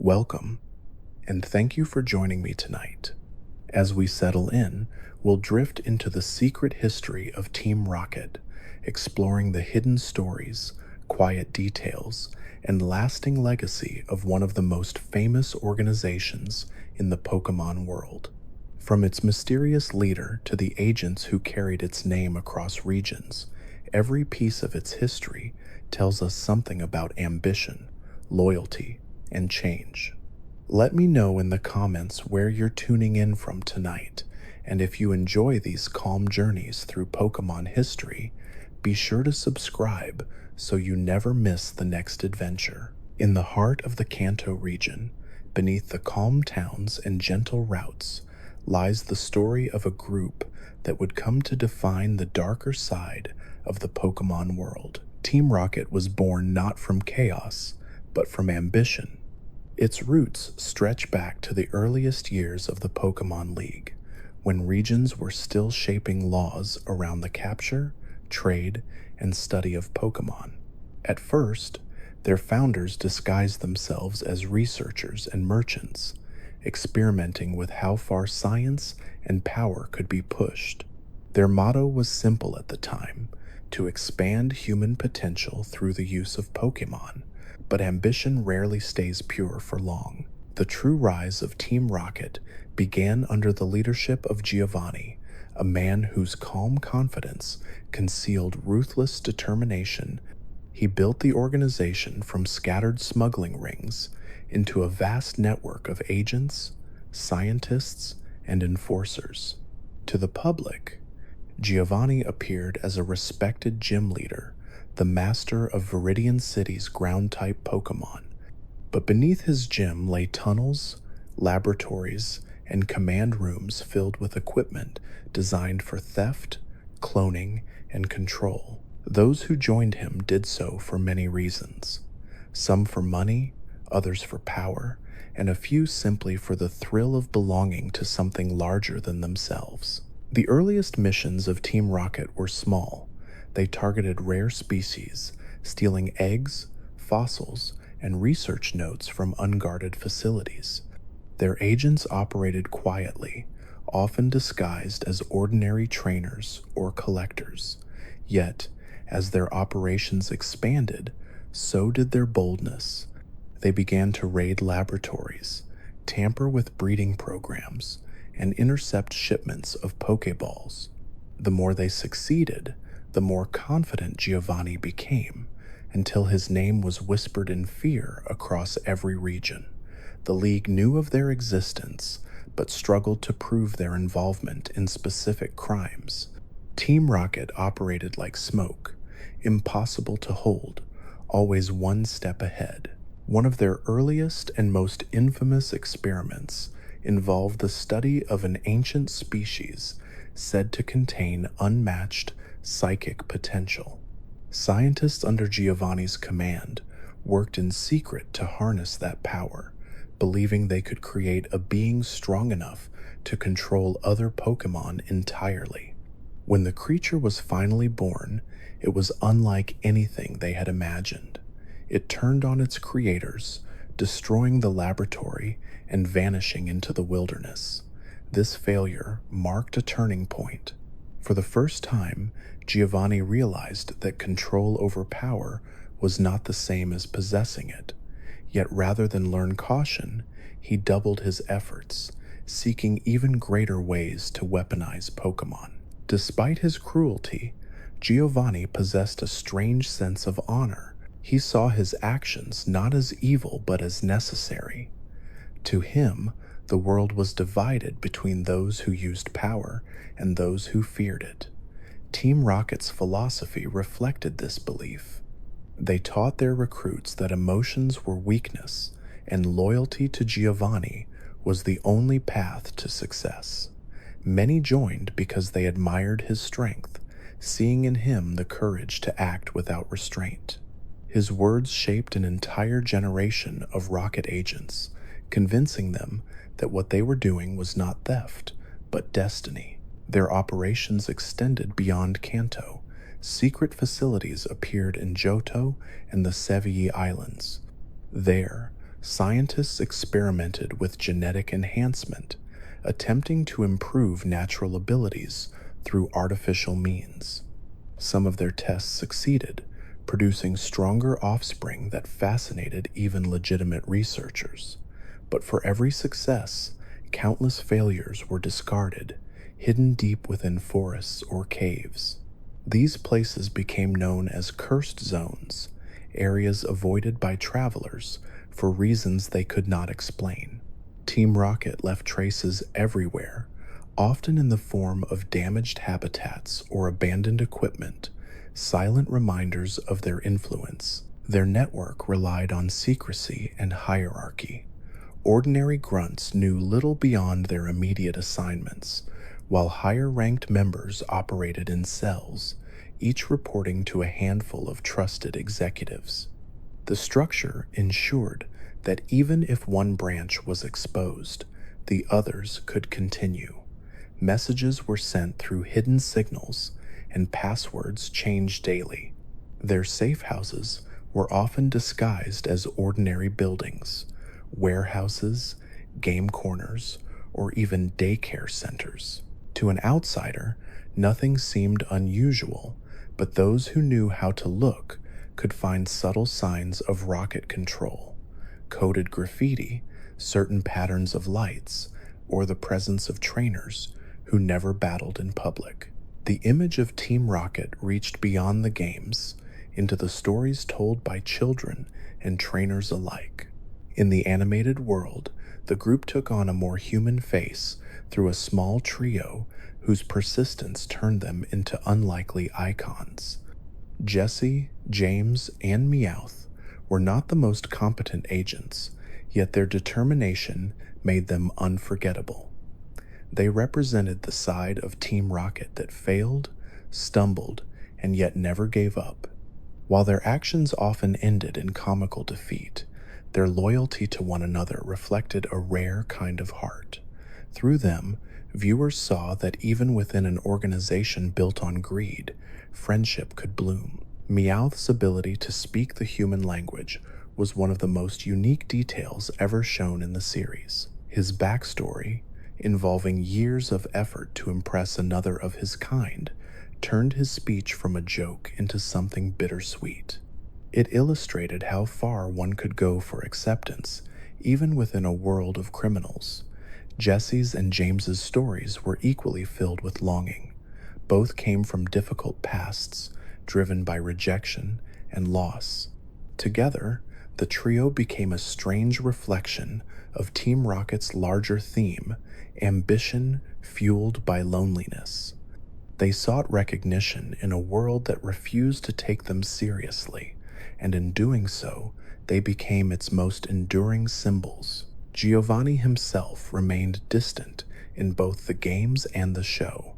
Welcome, and thank you for joining me tonight. As we settle in, we'll drift into the secret history of Team Rocket, exploring the hidden stories, quiet details, and lasting legacy of one of the most famous organizations in the Pokemon world. From its mysterious leader to the agents who carried its name across regions, every piece of its history tells us something about ambition, loyalty, and change. Let me know in the comments where you're tuning in from tonight, and if you enjoy these calm journeys through Pokemon history, be sure to subscribe so you never miss the next adventure. In the heart of the Kanto region, beneath the calm towns and gentle routes, lies the story of a group that would come to define the darker side of the Pokemon world. Team Rocket was born not from chaos, but from ambition. Its roots stretch back to the earliest years of the Pokemon League, when regions were still shaping laws around the capture, trade, and study of Pokemon. At first, their founders disguised themselves as researchers and merchants, experimenting with how far science and power could be pushed. Their motto was simple at the time: to expand human potential through the use of Pokemon. But ambition rarely stays pure for long. The true rise of Team Rocket began under the leadership of Giovanni, a man whose calm confidence concealed ruthless determination. He built the organization from scattered smuggling rings into a vast network of agents, scientists, and enforcers. To the public, Giovanni appeared as a respected gym leader, the master of Viridian City's ground-type Pokemon. But beneath his gym lay tunnels, laboratories, and command rooms filled with equipment designed for theft, cloning, and control. Those who joined him did so for many reasons. Some for money, others for power, and a few simply for the thrill of belonging to something larger than themselves. The earliest missions of Team Rocket were small. They targeted rare species, stealing eggs, fossils, and research notes from unguarded facilities. Their agents operated quietly, often disguised as ordinary trainers or collectors. Yet, as their operations expanded, so did their boldness. They began to raid laboratories, tamper with breeding programs, and intercept shipments of Pokeballs. The more they succeeded, the more confident Giovanni became, until his name was whispered in fear across every region. The League knew of their existence, but struggled to prove their involvement in specific crimes. Team Rocket operated like smoke, impossible to hold, always one step ahead. One of their earliest and most infamous experiments involved the study of an ancient species said to contain unmatched psychic potential. Scientists under Giovanni's command worked in secret to harness that power, believing they could create a being strong enough to control other Pokemon entirely. When the creature was finally born, it was unlike anything they had imagined. It turned on its creators, destroying the laboratory and vanishing into the wilderness. This failure marked a turning point. For the first time, Giovanni realized that control over power was not the same as possessing it. Yet rather than learn caution, he doubled his efforts, seeking even greater ways to weaponize Pokemon. Despite his cruelty, Giovanni possessed a strange sense of honor. He saw his actions not as evil but as necessary. To him, the world was divided between those who used power and those who feared it. Team Rocket's philosophy reflected this belief. They taught their recruits that emotions were weakness, and loyalty to Giovanni was the only path to success. Many joined because they admired his strength, seeing in him the courage to act without restraint. His words shaped an entire generation of Rocket agents, convincing them that what they were doing was not theft, but destiny. Their operations extended beyond Kanto. Secret facilities appeared in Johto and the Sevii Islands. There, scientists experimented with genetic enhancement, attempting to improve natural abilities through artificial means. Some of their tests succeeded, producing stronger offspring that fascinated even legitimate researchers. But for every success, countless failures were discarded, hidden deep within forests or caves. These places became known as cursed zones, areas avoided by travelers for reasons they could not explain. Team Rocket left traces everywhere, often in the form of damaged habitats or abandoned equipment, silent reminders of their influence. Their network relied on secrecy and hierarchy. Ordinary grunts knew little beyond their immediate assignments, while higher-ranked members operated in cells, each reporting to a handful of trusted executives. The structure ensured that even if one branch was exposed, the others could continue. Messages were sent through hidden signals, and passwords changed daily. Their safe houses were often disguised as ordinary buildings, warehouses, game corners, or even daycare centers. To an outsider, nothing seemed unusual, but those who knew how to look could find subtle signs of rocket control, coded graffiti, certain patterns of lights, or the presence of trainers who never battled in public. The image of Team Rocket reached beyond the games into the stories told by children and trainers alike. In the animated world, the group took on a more human face through a small trio whose persistence turned them into unlikely icons. Jesse, James, and Meowth were not the most competent agents, yet their determination made them unforgettable. They represented the side of Team Rocket that failed, stumbled, and yet never gave up. While their actions often ended in comical defeat, their loyalty to one another reflected a rare kind of heart. Through them, viewers saw that even within an organization built on greed, friendship could bloom. Meowth's ability to speak the human language was one of the most unique details ever shown in the series. His backstory, involving years of effort to impress another of his kind, turned his speech from a joke into something bittersweet. It illustrated how far one could go for acceptance, even within a world of criminals. Jesse's and James's stories were equally filled with longing. Both came from difficult pasts, driven by rejection and loss. Together, the trio became a strange reflection of Team Rocket's larger theme, ambition fueled by loneliness. They sought recognition in a world that refused to take them seriously, and in doing so, they became its most enduring symbols. Giovanni himself remained distant in both the games and the show,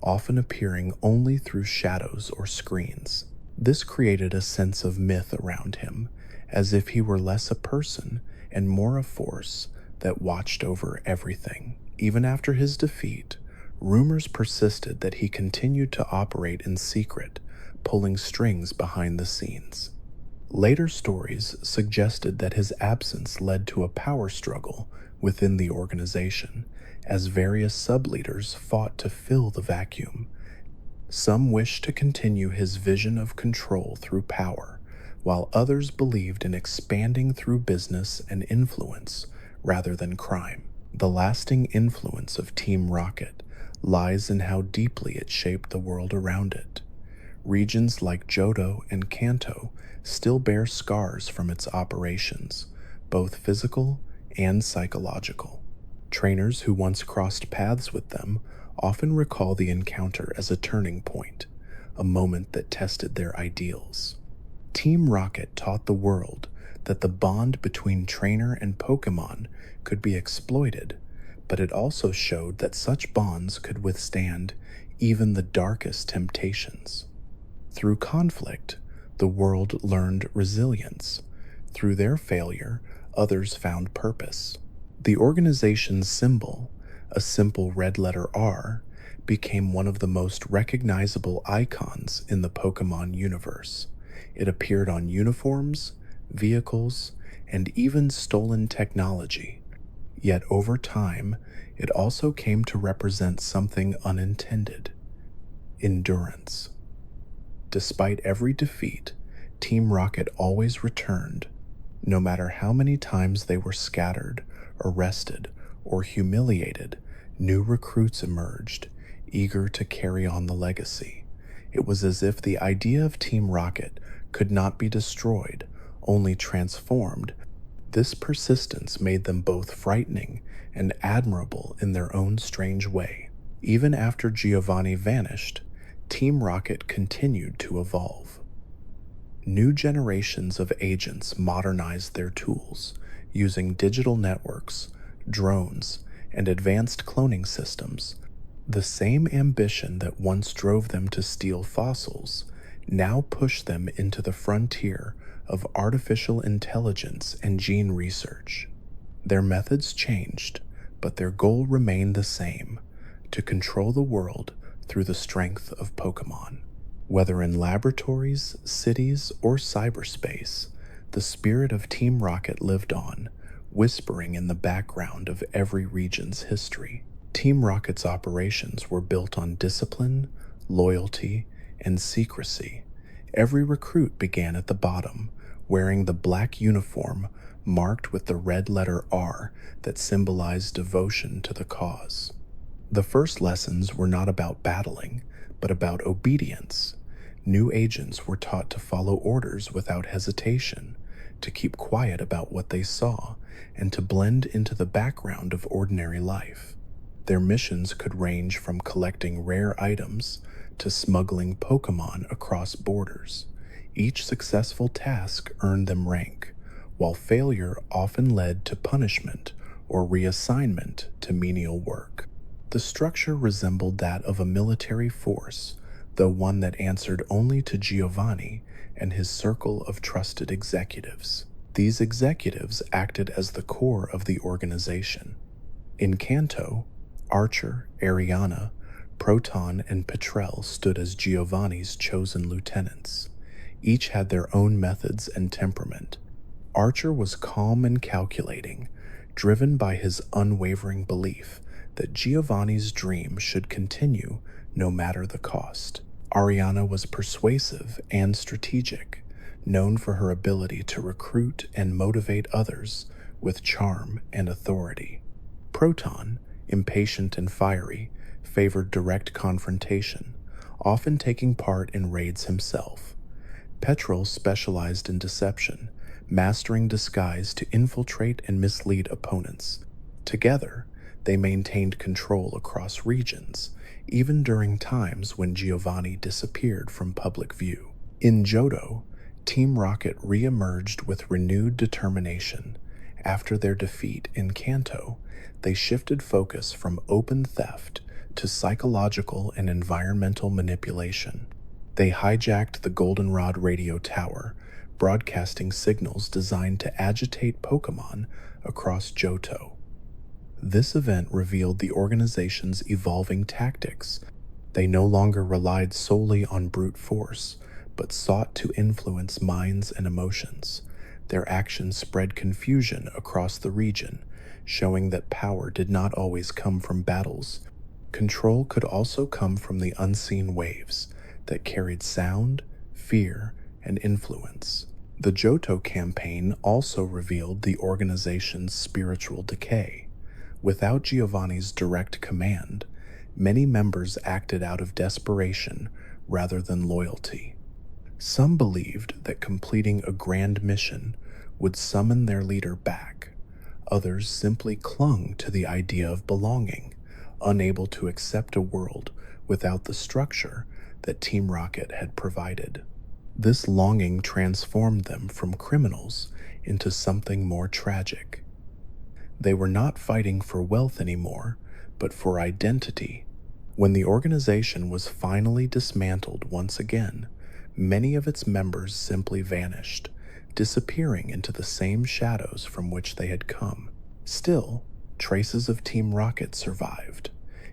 often appearing only through shadows or screens. This created a sense of myth around him, as if he were less a person and more a force that watched over everything. Even after his defeat, rumors persisted that he continued to operate in secret, pulling strings behind the scenes. Later stories suggested that his absence led to a power struggle within the organization, as various sub-leaders fought to fill the vacuum. Some wished to continue his vision of control through power, while others believed in expanding through business and influence rather than crime. The lasting influence of Team Rocket lies in how deeply it shaped the world around it. Regions like Johto and Kanto still bear scars from its operations, both physical and psychological. Trainers who once crossed paths with them often recall the encounter as a turning point, a moment that tested their ideals. Team Rocket taught the world that the bond between trainer and Pokémon could be exploited, but it also showed that such bonds could withstand even the darkest temptations. Through conflict, the world learned resilience. Through their failure, others found purpose. The organization's symbol, a simple red letter R, became one of the most recognizable icons in the Pokémon universe. It appeared on uniforms, vehicles, and even stolen technology. Yet over time, it also came to represent something unintended: endurance. Despite every defeat, Team Rocket always returned. No matter how many times they were scattered, arrested, or humiliated, new recruits emerged, eager to carry on the legacy. It was as if the idea of Team Rocket could not be destroyed, only transformed. This persistence made them both frightening and admirable in their own strange way. Even after Giovanni vanished, Team Rocket continued to evolve. New generations of agents modernized their tools, using digital networks, drones, and advanced cloning systems. The same ambition that once drove them to steal fossils now pushed them into the frontier of artificial intelligence and gene research. Their methods changed, but their goal remained the same: to control the world through the strength of Pokemon. Whether in laboratories, cities, or cyberspace, the spirit of Team Rocket lived on, whispering in the background of every region's history. Team Rocket's operations were built on discipline, loyalty, and secrecy. Every recruit began at the bottom, wearing the black uniform marked with the red letter R that symbolized devotion to the cause. The first lessons were not about battling, but about obedience. New agents were taught to follow orders without hesitation, to keep quiet about what they saw, and to blend into the background of ordinary life. Their missions could range from collecting rare items to smuggling Pokemon across borders. Each successful task earned them rank, while failure often led to punishment or reassignment to menial work. The structure resembled that of a military force, though one that answered only to Giovanni and his circle of trusted executives. These executives acted as the core of the organization. In Kanto, Archer, Ariana, Proton, and Petrel stood as Giovanni's chosen lieutenants. Each had their own methods and temperament. Archer was calm and calculating, driven by his unwavering belief that Giovanni's dream should continue no matter the cost. Ariana was persuasive and strategic, known for her ability to recruit and motivate others with charm and authority. Proton, impatient and fiery, favored direct confrontation, often taking part in raids himself. Petrel specialized in deception, mastering disguise to infiltrate and mislead opponents. Together, they maintained control across regions, even during times when Giovanni disappeared from public view. In Johto, Team Rocket re-emerged with renewed determination. After their defeat in Kanto, they shifted focus from open theft to psychological and environmental manipulation. They hijacked the Goldenrod radio tower, broadcasting signals designed to agitate Pokemon across Johto. This event revealed the organization's evolving tactics. They no longer relied solely on brute force, but sought to influence minds and emotions. Their actions spread confusion across the region, showing that power did not always come from battles. Control could also come from the unseen waves that carried sound, fear, and influence. The Johto campaign also revealed the organization's spiritual decay. Without Giovanni's direct command, many members acted out of desperation rather than loyalty. Some believed that completing a grand mission would summon their leader back. Others simply clung to the idea of belonging, unable to accept a world without the structure that Team Rocket had provided. This longing transformed them from criminals into something more tragic. They were not fighting for wealth anymore, but for identity. When the organization was finally dismantled once again, many of its members simply vanished, disappearing into the same shadows from which they had come. Still, traces of Team Rocket survived.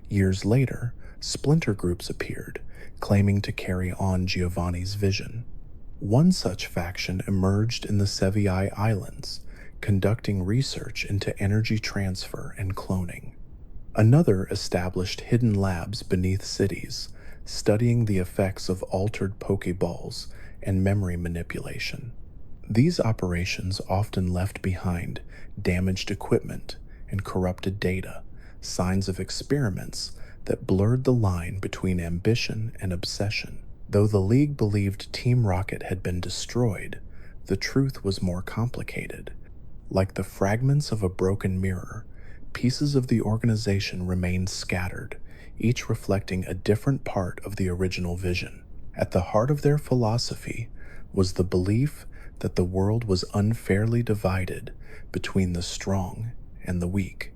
Years later, splinter groups appeared, claiming to carry on Giovanni's vision. One such faction emerged in the Sevii Islands, conducting research into energy transfer and cloning. Another established hidden labs beneath cities, studying the effects of altered Pokeballs and memory manipulation. These operations often left behind damaged equipment and corrupted data, signs of experiments that blurred the line between ambition and obsession. Though the League believed Team Rocket had been destroyed, the truth was more complicated. Like the fragments of a broken mirror, pieces of the organization remained scattered, each reflecting a different part of the original vision. At the heart of their philosophy was the belief that the world was unfairly divided between the strong and the weak.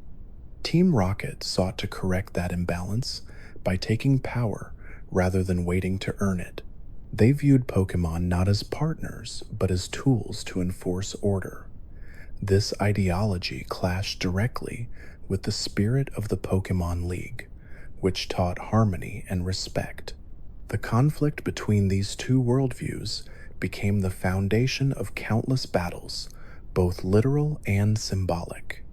Team Rocket sought to correct that imbalance by taking power rather than waiting to earn it. They viewed Pokemon not as partners, but as tools to enforce order. This ideology clashed directly with the spirit of the Pokemon League, which taught harmony and respect. The conflict between these two worldviews became the foundation of countless battles, both literal and symbolic.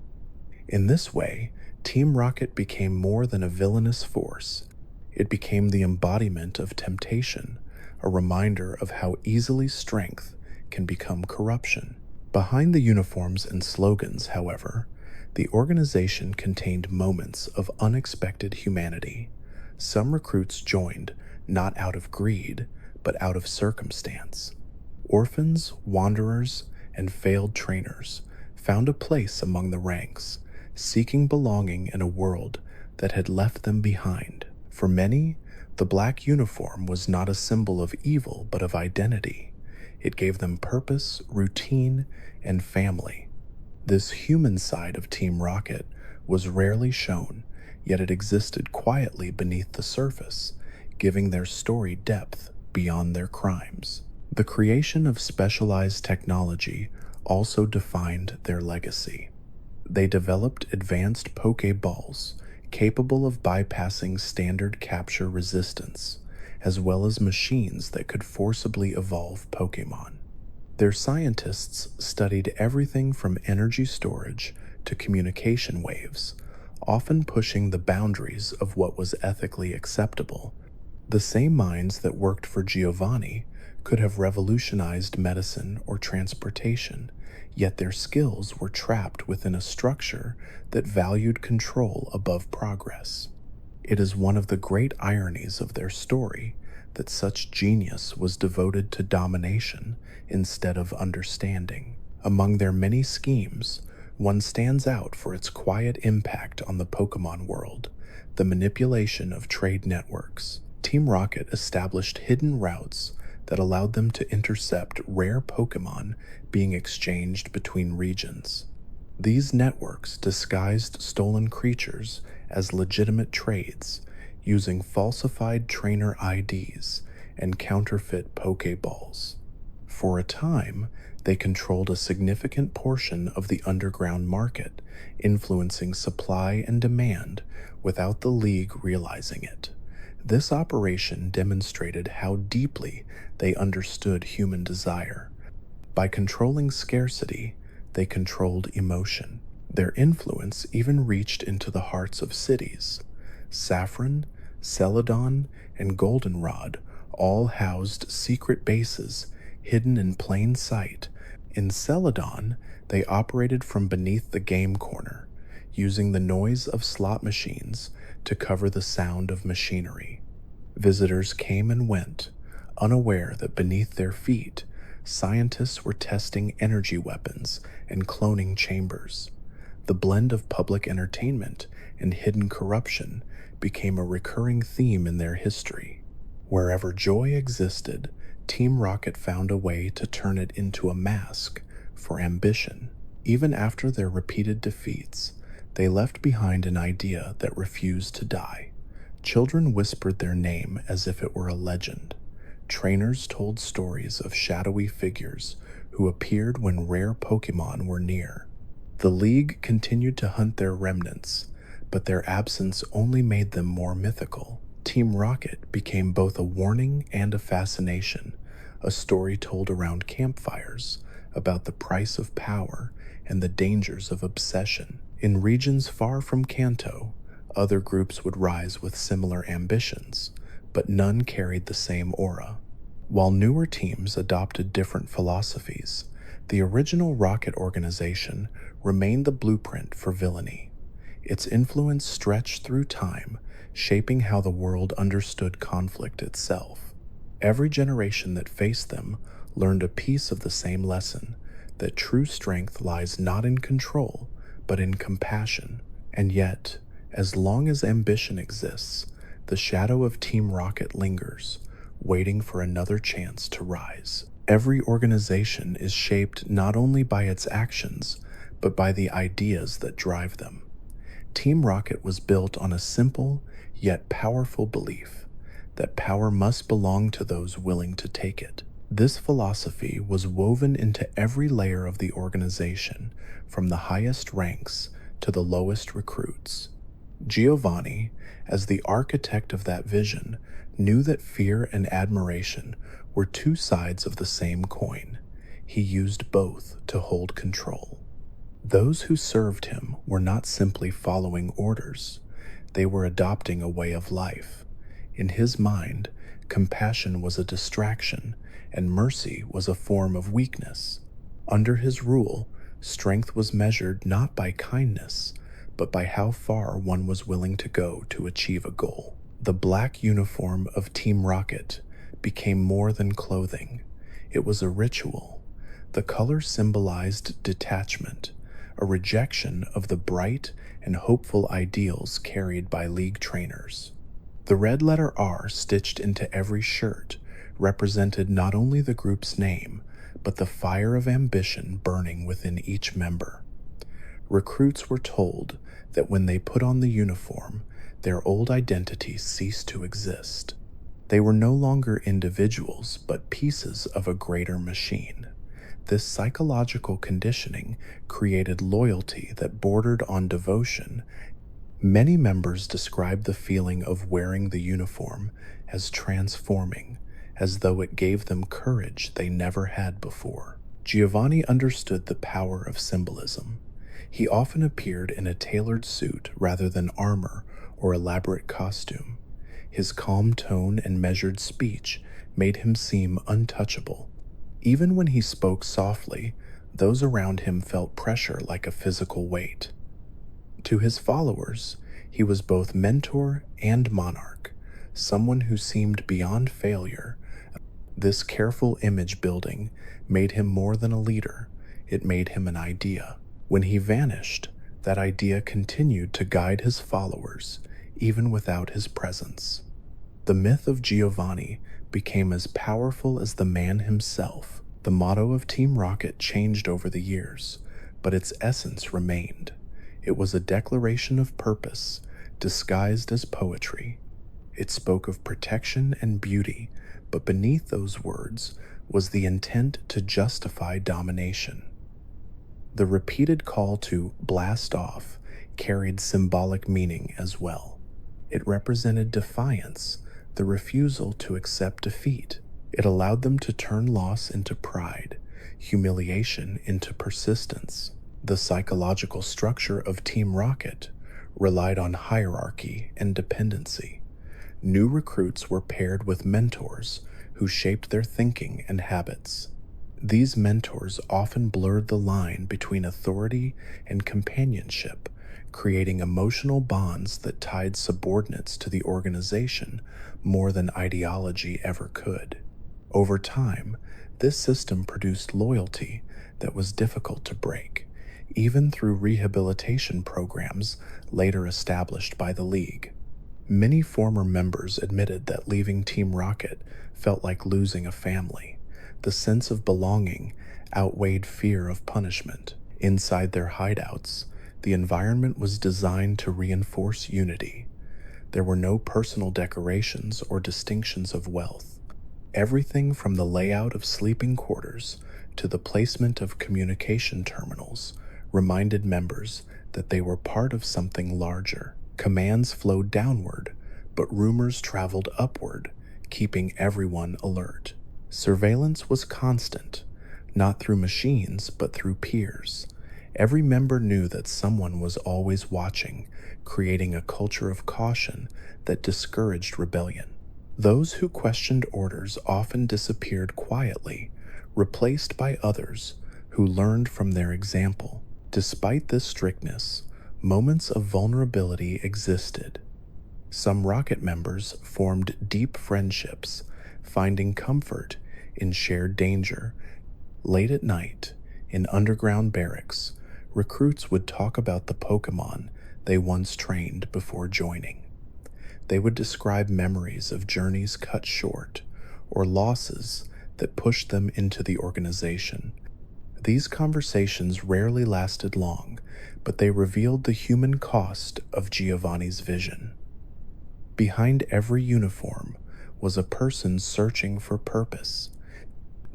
In this way, Team Rocket became more than a villainous force. It became the embodiment of temptation, a reminder of how easily strength can become corruption. Behind the uniforms and slogans, however, the organization contained moments of unexpected humanity. Some recruits joined not out of greed, but out of circumstance. Orphans, wanderers, and failed trainers found a place among the ranks, seeking belonging in a world that had left them behind. For many, the black uniform was not a symbol of evil, but of identity. It gave them purpose, routine, and family. This human side of Team Rocket was rarely shown, yet it existed quietly beneath the surface, giving their story depth beyond their crimes. The creation of specialized technology also defined their legacy. They developed advanced Pokeballs capable of bypassing standard capture resistance, as well as machines that could forcibly evolve Pokemon. Their scientists studied everything from energy storage to communication waves, often pushing the boundaries of what was ethically acceptable. The same minds that worked for Giovanni could have revolutionized medicine or transportation, yet their skills were trapped within a structure that valued control above progress. It is one of the great ironies of their story that such genius was devoted to domination instead of understanding. Among their many schemes, one stands out for its quiet impact on the Pokemon world: the manipulation of trade networks. Team Rocket established hidden routes that allowed them to intercept rare Pokemon being exchanged between regions. These networks disguised stolen creatures as legitimate trades, using falsified trainer IDs and counterfeit Pokeballs. For a time, they controlled a significant portion of the underground market, influencing supply and demand without the League realizing it. This operation demonstrated how deeply they understood human desire. By controlling scarcity, they controlled emotion. Their influence even reached into the hearts of cities. Saffron, Celadon, and Goldenrod all housed secret bases hidden in plain sight. In Celadon, they operated from beneath the game corner, using the noise of slot machines to cover the sound of machinery. Visitors came and went, unaware that beneath their feet, scientists were testing energy weapons and cloning chambers. The blend of public entertainment and hidden corruption became a recurring theme in their history. Wherever joy existed, Team Rocket found a way to turn it into a mask for ambition. Even after their repeated defeats, they left behind an idea that refused to die. Children whispered their name as if it were a legend. Trainers told stories of shadowy figures who appeared when rare Pokemon were near. The League continued to hunt their remnants, but their absence only made them more mythical. Team Rocket became both a warning and a fascination, a story told around campfires about the price of power and the dangers of obsession. In regions far from Kanto, other groups would rise with similar ambitions, but none carried the same aura. While newer teams adopted different philosophies, the original Rocket organization remained the blueprint for villainy. Its influence stretched through time, shaping how the world understood conflict itself. Every generation that faced them learned a piece of the same lesson, that true strength lies not in control, but in compassion. And yet, as long as ambition exists, the shadow of Team Rocket lingers, waiting for another chance to rise. Every organization is shaped not only by its actions, but by the ideas that drive them. Team Rocket was built on a simple yet powerful belief that power must belong to those willing to take it. This philosophy was woven into every layer of the organization, from the highest ranks to the lowest recruits. Giovanni, as the architect of that vision, knew that fear and admiration were two sides of the same coin. He used both to hold control. Those who served him were not simply following orders, they were adopting a way of life. In his mind, compassion was a distraction, and mercy was a form of weakness. Under his rule, strength was measured not by kindness, but by how far one was willing to go to achieve a goal. The black uniform of Team Rocket became more than clothing. It was a ritual. The color symbolized detachment, a rejection of the bright and hopeful ideals carried by League trainers. The red letter R stitched into every shirt represented not only the group's name, but the fire of ambition burning within each member. Recruits were told that when they put on the uniform, their old identities ceased to exist. They were no longer individuals, but pieces of a greater machine. This psychological conditioning created loyalty that bordered on devotion. Many members described the feeling of wearing the uniform as transforming, as though it gave them courage they never had before. Giovanni understood the power of symbolism. He often appeared in a tailored suit rather than armor or elaborate costume. His calm tone and measured speech made him seem untouchable. Even when he spoke softly, those around him felt pressure like a physical weight. To his followers, he was both mentor and monarch, someone who seemed beyond failure. This careful image building made him more than a leader, it made him an idea. When he vanished, that idea continued to guide his followers, even without his presence. The myth of Giovanni became as powerful as the man himself. The motto of Team Rocket changed over the years, but its essence remained. It was a declaration of purpose, disguised as poetry. It spoke of protection and beauty, but beneath those words was the intent to justify domination. The repeated call to blast off carried symbolic meaning as well. It represented defiance, the refusal to accept defeat. It allowed them to turn loss into pride, humiliation into persistence. The psychological structure of Team Rocket relied on hierarchy and dependency. New recruits were paired with mentors who shaped their thinking and habits. These mentors often blurred the line between authority and companionship, creating emotional bonds that tied subordinates to the organization more than ideology ever could. Over time, this system produced loyalty that was difficult to break, even through rehabilitation programs later established by the League. Many former members admitted that leaving Team Rocket felt like losing a family. The sense of belonging outweighed fear of punishment. Inside their hideouts, the environment was designed to reinforce unity. There were no personal decorations or distinctions of wealth. Everything from the layout of sleeping quarters to the placement of communication terminals reminded members that they were part of something larger. Commands flowed downward, but rumors traveled upward, keeping everyone alert. Surveillance was constant, not through machines, but through peers. Every member knew that someone was always watching, creating a culture of caution that discouraged rebellion. Those who questioned orders often disappeared quietly, replaced by others who learned from their example. Despite this strictness, moments of vulnerability existed. Some Rocket members formed deep friendships, finding comfort in shared danger. Late at night, in underground barracks, recruits would talk about the Pokemon they once trained before joining. They would describe memories of journeys cut short or losses that pushed them into the organization. These conversations rarely lasted long, but they revealed the human cost of Giovanni's vision. Behind every uniform was a person searching for purpose.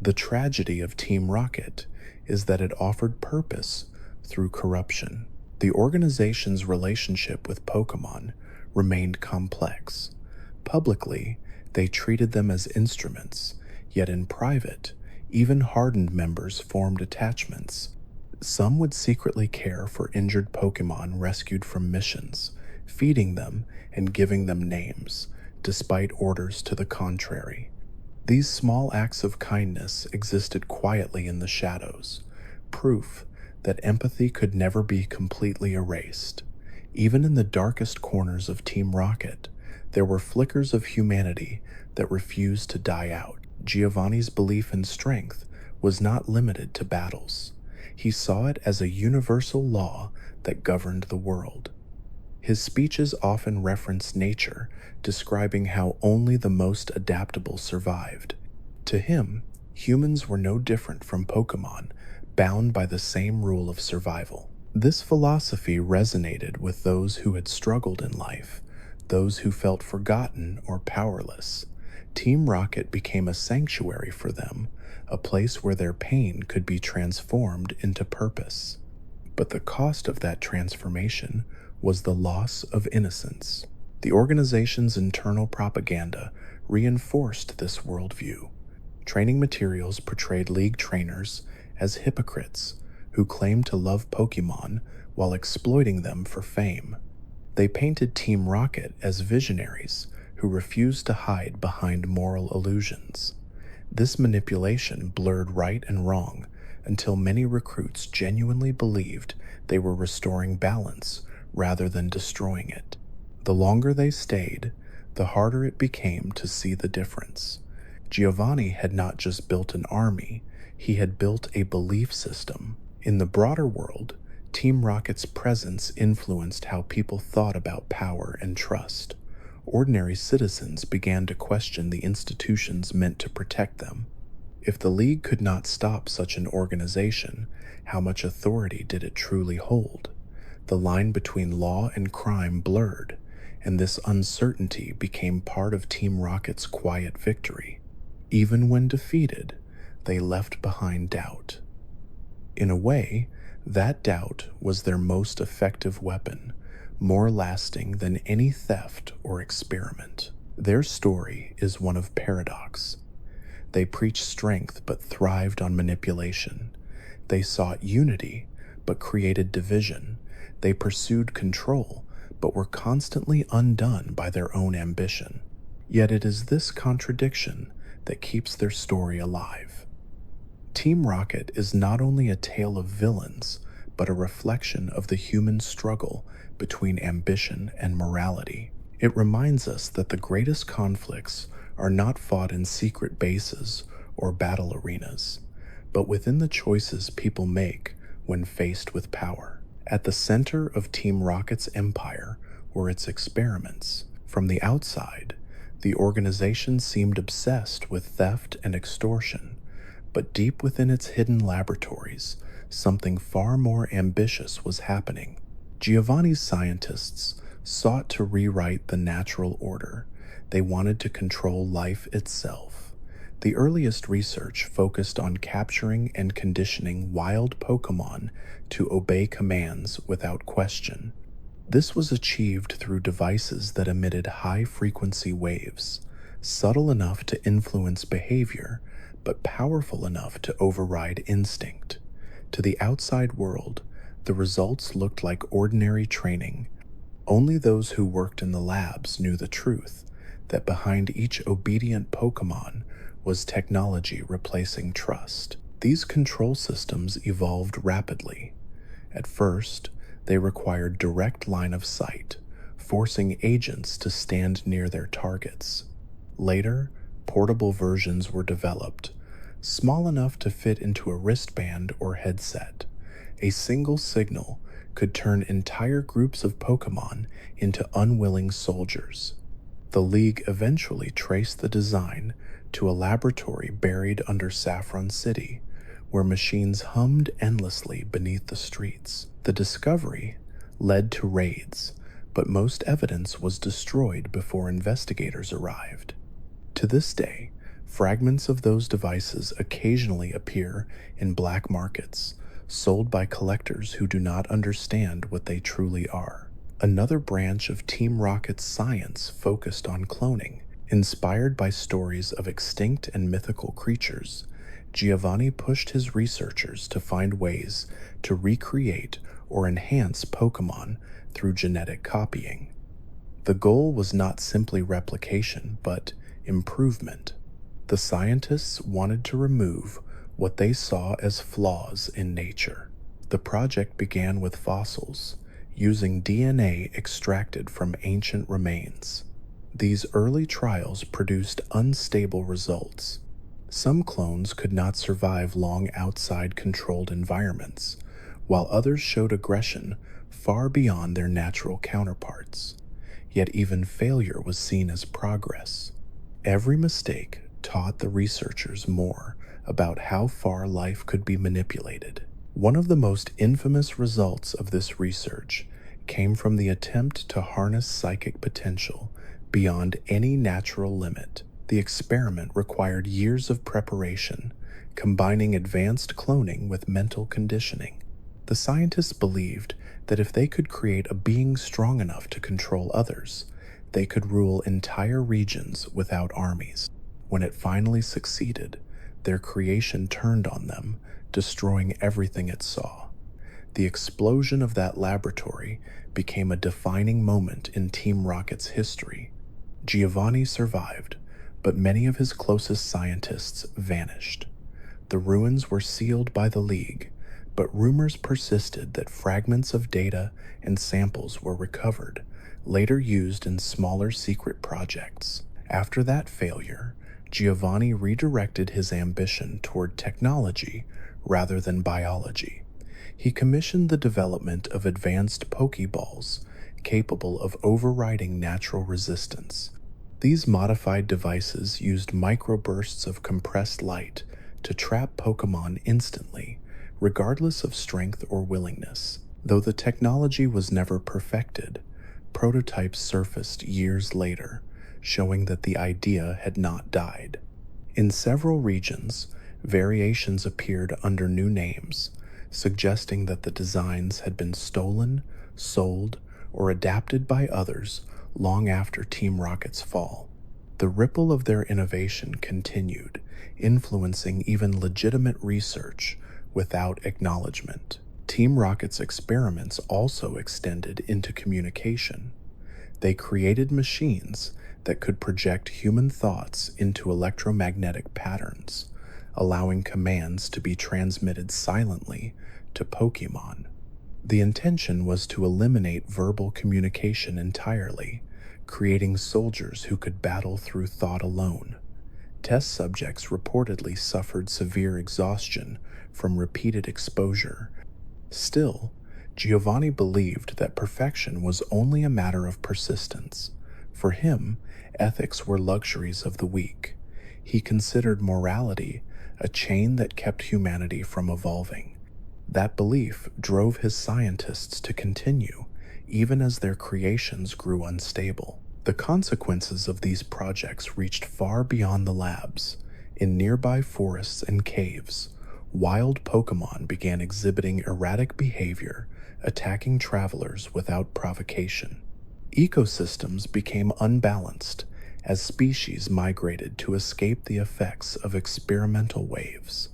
The tragedy of Team Rocket is that it offered purpose through corruption. The organization's relationship with Pokemon remained complex. Publicly, they treated them as instruments, yet in private, even hardened members formed attachments. Some would secretly care for injured Pokemon rescued from missions, feeding them and giving them names, despite orders to the contrary. These small acts of kindness existed quietly in the shadows, proof that empathy could never be completely erased. Even in the darkest corners of Team Rocket, there were flickers of humanity that refused to die out. Giovanni's belief in strength was not limited to battles. He saw it as a universal law that governed the world. His speeches often referenced nature, describing how only the most adaptable survived. To him, humans were no different from Pokemon, bound by the same rule of survival. This philosophy resonated with those who had struggled in life, those who felt forgotten or powerless. Team Rocket became a sanctuary for them, a place where their pain could be transformed into purpose. But the cost of that transformation was the loss of innocence. The organization's internal propaganda reinforced this worldview. Training materials portrayed League trainers as hypocrites who claimed to love Pokemon while exploiting them for fame. They painted Team Rocket as visionaries who refused to hide behind moral illusions. This manipulation blurred right and wrong until many recruits genuinely believed they were restoring balance rather than destroying it. The longer they stayed, the harder it became to see the difference. Giovanni had not just built an army, he had built a belief system. In the broader world, Team Rocket's presence influenced how people thought about power and trust. Ordinary citizens began to question the institutions meant to protect them. If the League could not stop such an organization, how much authority did it truly hold? The line between law and crime blurred, and this uncertainty became part of Team Rocket's quiet victory. Even when defeated, they left behind doubt. In a way, that doubt was their most effective weapon, more lasting than any theft or experiment. Their story is one of paradox. They preached strength but thrived on manipulation. They sought unity but created division. They pursued control but were constantly undone by their own ambition. Yet it is this contradiction that keeps their story alive. Team Rocket is not only a tale of villains, but a reflection of the human struggle between ambition and morality. It reminds us that the greatest conflicts are not fought in secret bases or battle arenas, but within the choices people make when faced with power. At the center of Team Rocket's empire were its experiments. From the outside, the organization seemed obsessed with theft and extortion, but deep within its hidden laboratories, something far more ambitious was happening. Giovanni's scientists sought to rewrite the natural order. They wanted to control life itself. The earliest research focused on capturing and conditioning wild Pokemon to obey commands without question. This was achieved through devices that emitted high-frequency waves, subtle enough to influence behavior, but powerful enough to override instinct. To the outside world, The results looked like ordinary training. Only those who worked in the labs knew the truth, that behind each obedient Pokemon was technology replacing trust. These control systems evolved rapidly. At first, they required direct line of sight, forcing agents to stand near their targets. Later, portable versions were developed, small enough to fit into a wristband or headset. A single signal could turn entire groups of Pokemon into unwilling soldiers. The League eventually traced the design to a laboratory buried under Saffron City, where machines hummed endlessly beneath the streets. The discovery led to raids, but most evidence was destroyed before investigators arrived. To this day, fragments of those devices occasionally appear in black markets, sold by collectors who do not understand what they truly are. Another branch of Team Rocket's science focused on cloning. Inspired by stories of extinct and mythical creatures, Giovanni pushed his researchers to find ways to recreate or enhance Pokemon through genetic copying. The goal was not simply replication, but improvement. The scientists wanted to remove what they saw as flaws in nature. The project began with fossils, using DNA extracted from ancient remains. These early trials produced unstable results. Some clones could not survive long outside controlled environments, while others showed aggression far beyond their natural counterparts. Yet even failure was seen as progress. Every mistake taught the researchers more about how far life could be manipulated. One of the most infamous results of this research came from the attempt to harness psychic potential beyond any natural limit. The experiment required years of preparation, combining advanced cloning with mental conditioning. The scientists believed that if they could create a being strong enough to control others, they could rule entire regions without armies. When it finally succeeded, their creation turned on them, destroying everything it saw. The explosion of that laboratory became a defining moment in Team Rocket's history. Giovanni survived, but many of his closest scientists vanished. The ruins were sealed by the League, but rumors persisted that fragments of data and samples were recovered, later used in smaller secret projects. After that failure, Giovanni redirected his ambition toward technology rather than biology. He commissioned the development of advanced Pokeballs capable of overriding natural resistance. These modified devices used microbursts of compressed light to trap Pokemon instantly, regardless of strength or willingness. Though the technology was never perfected, prototypes surfaced years later, showing that the idea had not died. In several regions, variations appeared under new names, suggesting that the designs had been stolen, sold, or adapted by others long after Team Rocket's fall. The ripple of their innovation continued, influencing even legitimate research without acknowledgement. Team Rocket's experiments also extended into communication. They created machines that could project human thoughts into electromagnetic patterns, allowing commands to be transmitted silently to Pokemon. The intention was to eliminate verbal communication entirely, creating soldiers who could battle through thought alone. Test subjects reportedly suffered severe exhaustion from repeated exposure. Still, Giovanni believed that perfection was only a matter of persistence. For him, ethics were luxuries of the weak. He considered morality a chain that kept humanity from evolving. That belief drove his scientists to continue, even as their creations grew unstable. The consequences of these projects reached far beyond the labs. In nearby forests and caves, wild Pokemon began exhibiting erratic behavior, attacking travelers without provocation. Ecosystems became unbalanced as species migrated to escape the effects of experimental waves.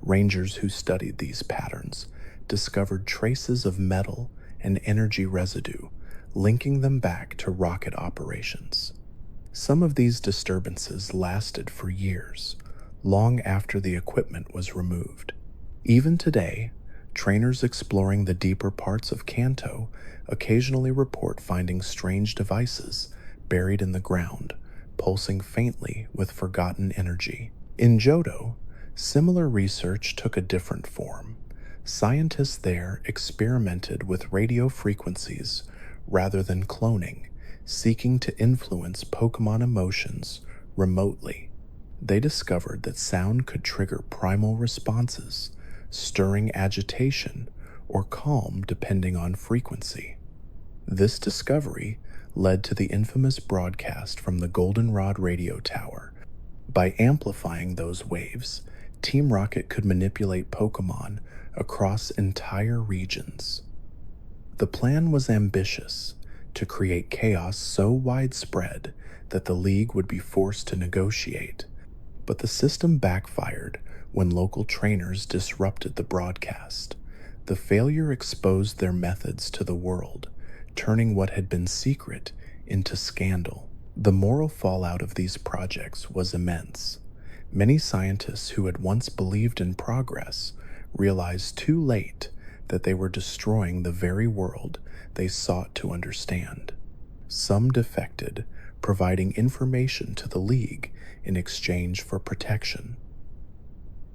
Rangers who studied these patterns discovered traces of metal and energy residue, linking them back to rocket operations. Some of these disturbances lasted for years, long after the equipment was removed. Even today, trainers exploring the deeper parts of Kanto occasionally report finding strange devices buried in the ground, pulsing faintly with forgotten energy. In Johto, similar research took a different form. Scientists there experimented with radio frequencies rather than cloning, seeking to influence Pokemon emotions remotely. They discovered that sound could trigger primal responses, stirring agitation or calm depending on frequency. This discovery led to the infamous broadcast from the Goldenrod radio tower. By amplifying those waves, Team Rocket could manipulate Pokemon across entire regions. The plan was ambitious: to create chaos so widespread that the League would be forced to negotiate. But the system backfired when local trainers disrupted the broadcast. The failure exposed their methods to the world, turning what had been secret into scandal. The moral fallout of these projects was immense. Many scientists who had once believed in progress realized too late that they were destroying the very world they sought to understand. Some defected, providing information to the League in exchange for protection.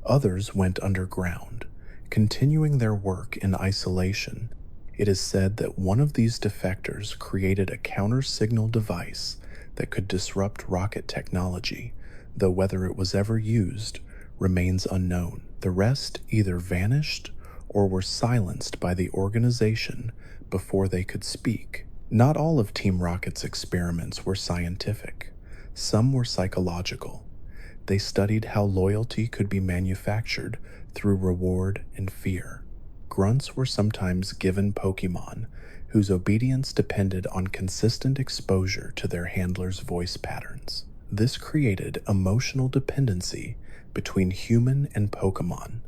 Others went underground, continuing their work in isolation. It is said that one of these defectors created a counter-signal device that could disrupt rocket technology, though whether it was ever used remains unknown. The rest either vanished or were silenced by the organization before they could speak. Not all of Team Rocket's experiments were scientific. Some were psychological. They studied how loyalty could be manufactured through reward and fear. Grunts were sometimes given Pokemon whose obedience depended on consistent exposure to their handler's voice patterns. This created emotional dependency between human and Pokemon,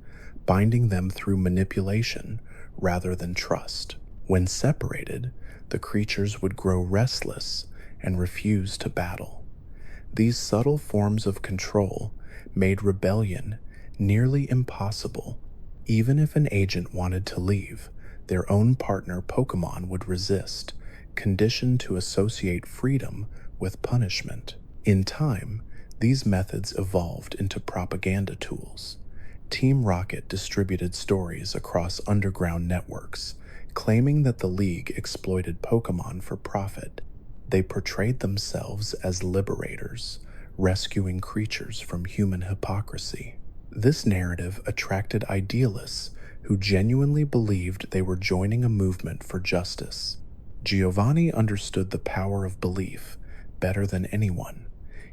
binding them through manipulation rather than trust. When separated, the creatures would grow restless and refuse to battle. These subtle forms of control made rebellion nearly impossible. Even if an agent wanted to leave, their own partner Pokemon would resist, conditioned to associate freedom with punishment. In time, these methods evolved into propaganda tools. Team Rocket distributed stories across underground networks, claiming that the League exploited Pokemon for profit. They portrayed themselves as liberators, rescuing creatures from human hypocrisy. This narrative attracted idealists who genuinely believed they were joining a movement for justice. Giovanni understood the power of belief better than anyone.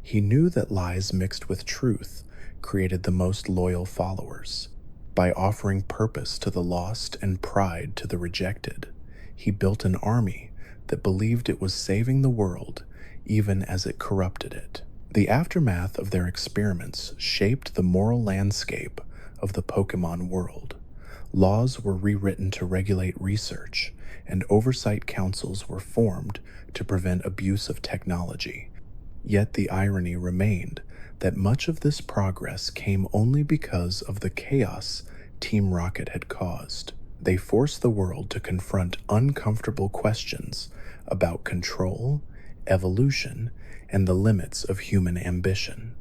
He knew that lies mixed with truth created the most loyal followers. By offering purpose to the lost and pride to the rejected, he built an army that believed it was saving the world even as it corrupted it. The aftermath of their experiments shaped the moral landscape of the Pokemon world. Laws were rewritten to regulate research, and oversight councils were formed to prevent abuse of technology. Yet the irony remained that much of this progress came only because of the chaos Team Rocket had caused. They forced the world to confront uncomfortable questions about control, evolution, and the limits of human ambition.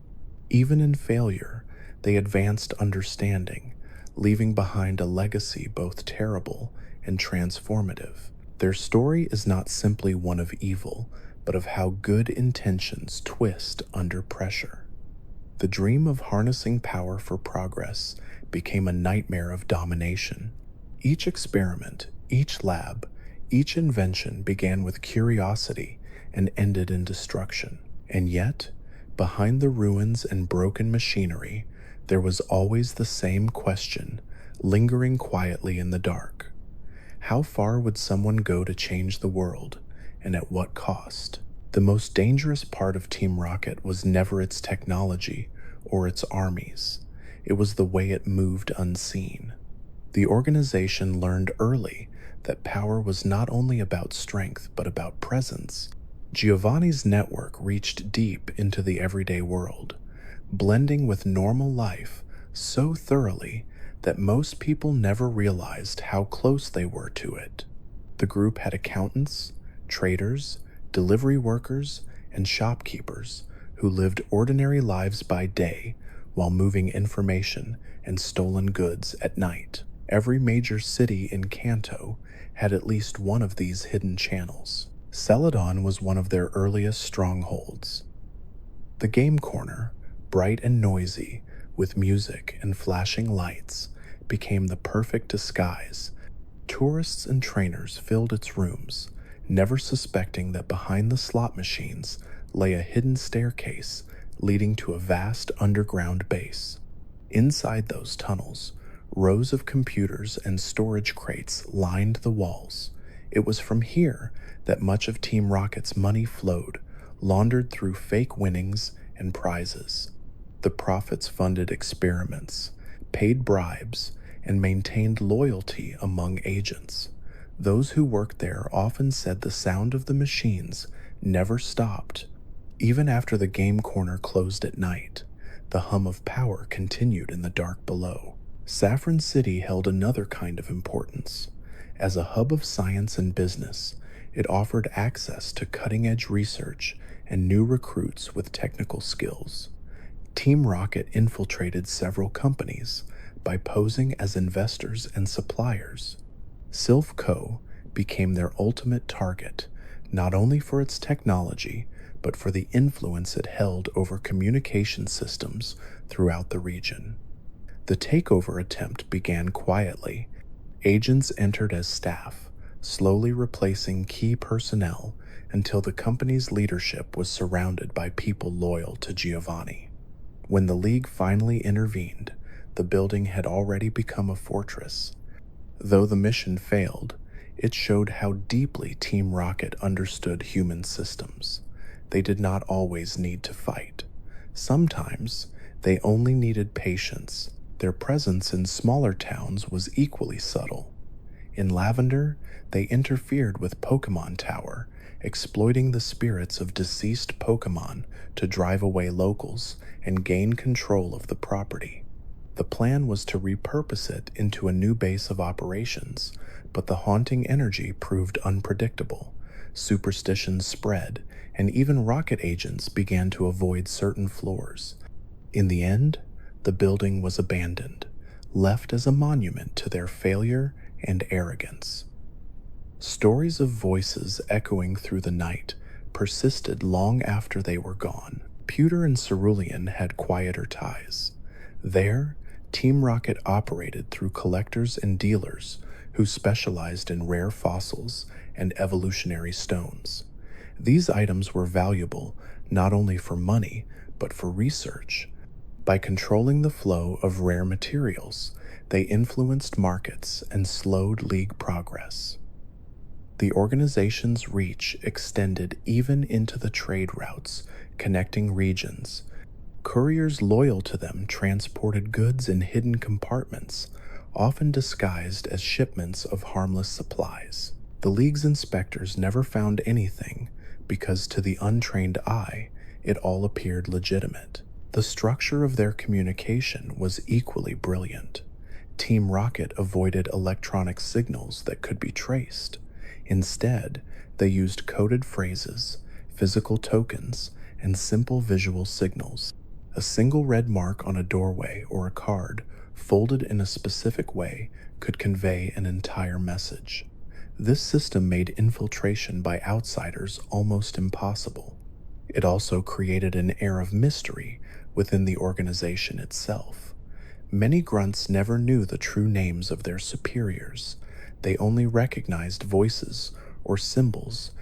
Even in failure, they advanced understanding, leaving behind a legacy both terrible and transformative. Their story is not simply one of evil, but of how good intentions twist under pressure. The dream of harnessing power for progress became a nightmare of domination. Each experiment, each lab, each invention began with curiosity and ended in destruction. And yet, behind the ruins and broken machinery, there was always the same question, lingering quietly in the dark. How far would someone go to change the world, and at what cost? The most dangerous part of Team Rocket was never its technology or its armies. It was the way it moved unseen. The organization learned early that power was not only about strength but about presence. Giovanni's network reached deep into the everyday world, blending with normal life so thoroughly that most people never realized how close they were to it. The group had accountants, traders, delivery workers, and shopkeepers who lived ordinary lives by day while moving information and stolen goods at night. Every major city in Kanto had at least one of these hidden channels. Celadon was one of their earliest strongholds. The game corner, bright and noisy, with music and flashing lights, became the perfect disguise. Tourists and trainers filled its rooms, never suspecting that behind the slot machines lay a hidden staircase leading to a vast underground base. Inside those tunnels, rows of computers and storage crates lined the walls. It was from here that much of Team Rocket's money flowed, laundered through fake winnings and prizes. The profits funded experiments, paid bribes, and maintained loyalty among agents. Those who worked there often said the sound of the machines never stopped. Even after the game corner closed at night, the hum of power continued in the dark below. Saffron City held another kind of importance. As a hub of science and business, it offered access to cutting-edge research and new recruits with technical skills. Team Rocket infiltrated several companies by posing as investors and suppliers. Sylph Co. became their ultimate target, not only for its technology, but for the influence it held over communication systems throughout the region. The takeover attempt began quietly. Agents entered as staff, slowly replacing key personnel until the company's leadership was surrounded by people loyal to Giovanni. When the League finally intervened, the building had already become a fortress. Though the mission failed, it showed how deeply Team Rocket understood human systems. They did not always need to fight. Sometimes, they only needed patience. Their presence in smaller towns was equally subtle. In Lavender, they interfered with Pokemon Tower, exploiting the spirits of deceased Pokemon to drive away locals and gain control of the property. The plan was to repurpose it into a new base of operations, but the haunting energy proved unpredictable. Superstitions spread, and even rocket agents began to avoid certain floors. In the end, the building was abandoned, left as a monument to their failure and arrogance. Stories of voices echoing through the night persisted long after they were gone. Pewter and Cerulean had quieter ties. There, Team Rocket operated through collectors and dealers who specialized in rare fossils and evolutionary stones. These items were valuable not only for money, but for research. By controlling the flow of rare materials, they influenced markets and slowed League progress. The organization's reach extended even into the trade routes connecting regions. Couriers loyal to them transported goods in hidden compartments, often disguised as shipments of harmless supplies. The League's inspectors never found anything because to the untrained eye, it all appeared legitimate. The structure of their communication was equally brilliant. Team Rocket avoided electronic signals that could be traced. Instead, they used coded phrases, physical tokens, and simple visual signals. A single red mark on a doorway or a card, folded in a specific way, could convey an entire message. This system made infiltration by outsiders almost impossible. It also created an air of mystery within the organization itself. Many grunts never knew the true names of their superiors. They only recognized voices or symbols.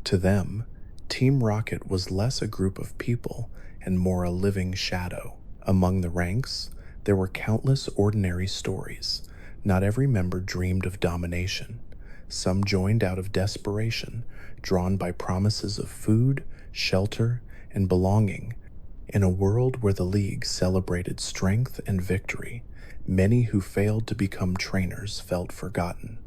To them, Team Rocket was less a group of people and more a living shadow. Among the ranks, there were countless ordinary stories. Not every member dreamed of domination. Some joined out of desperation, drawn by promises of food, shelter, and belonging. In a world where the League celebrated strength and victory, Many who failed to become trainers felt forgotten.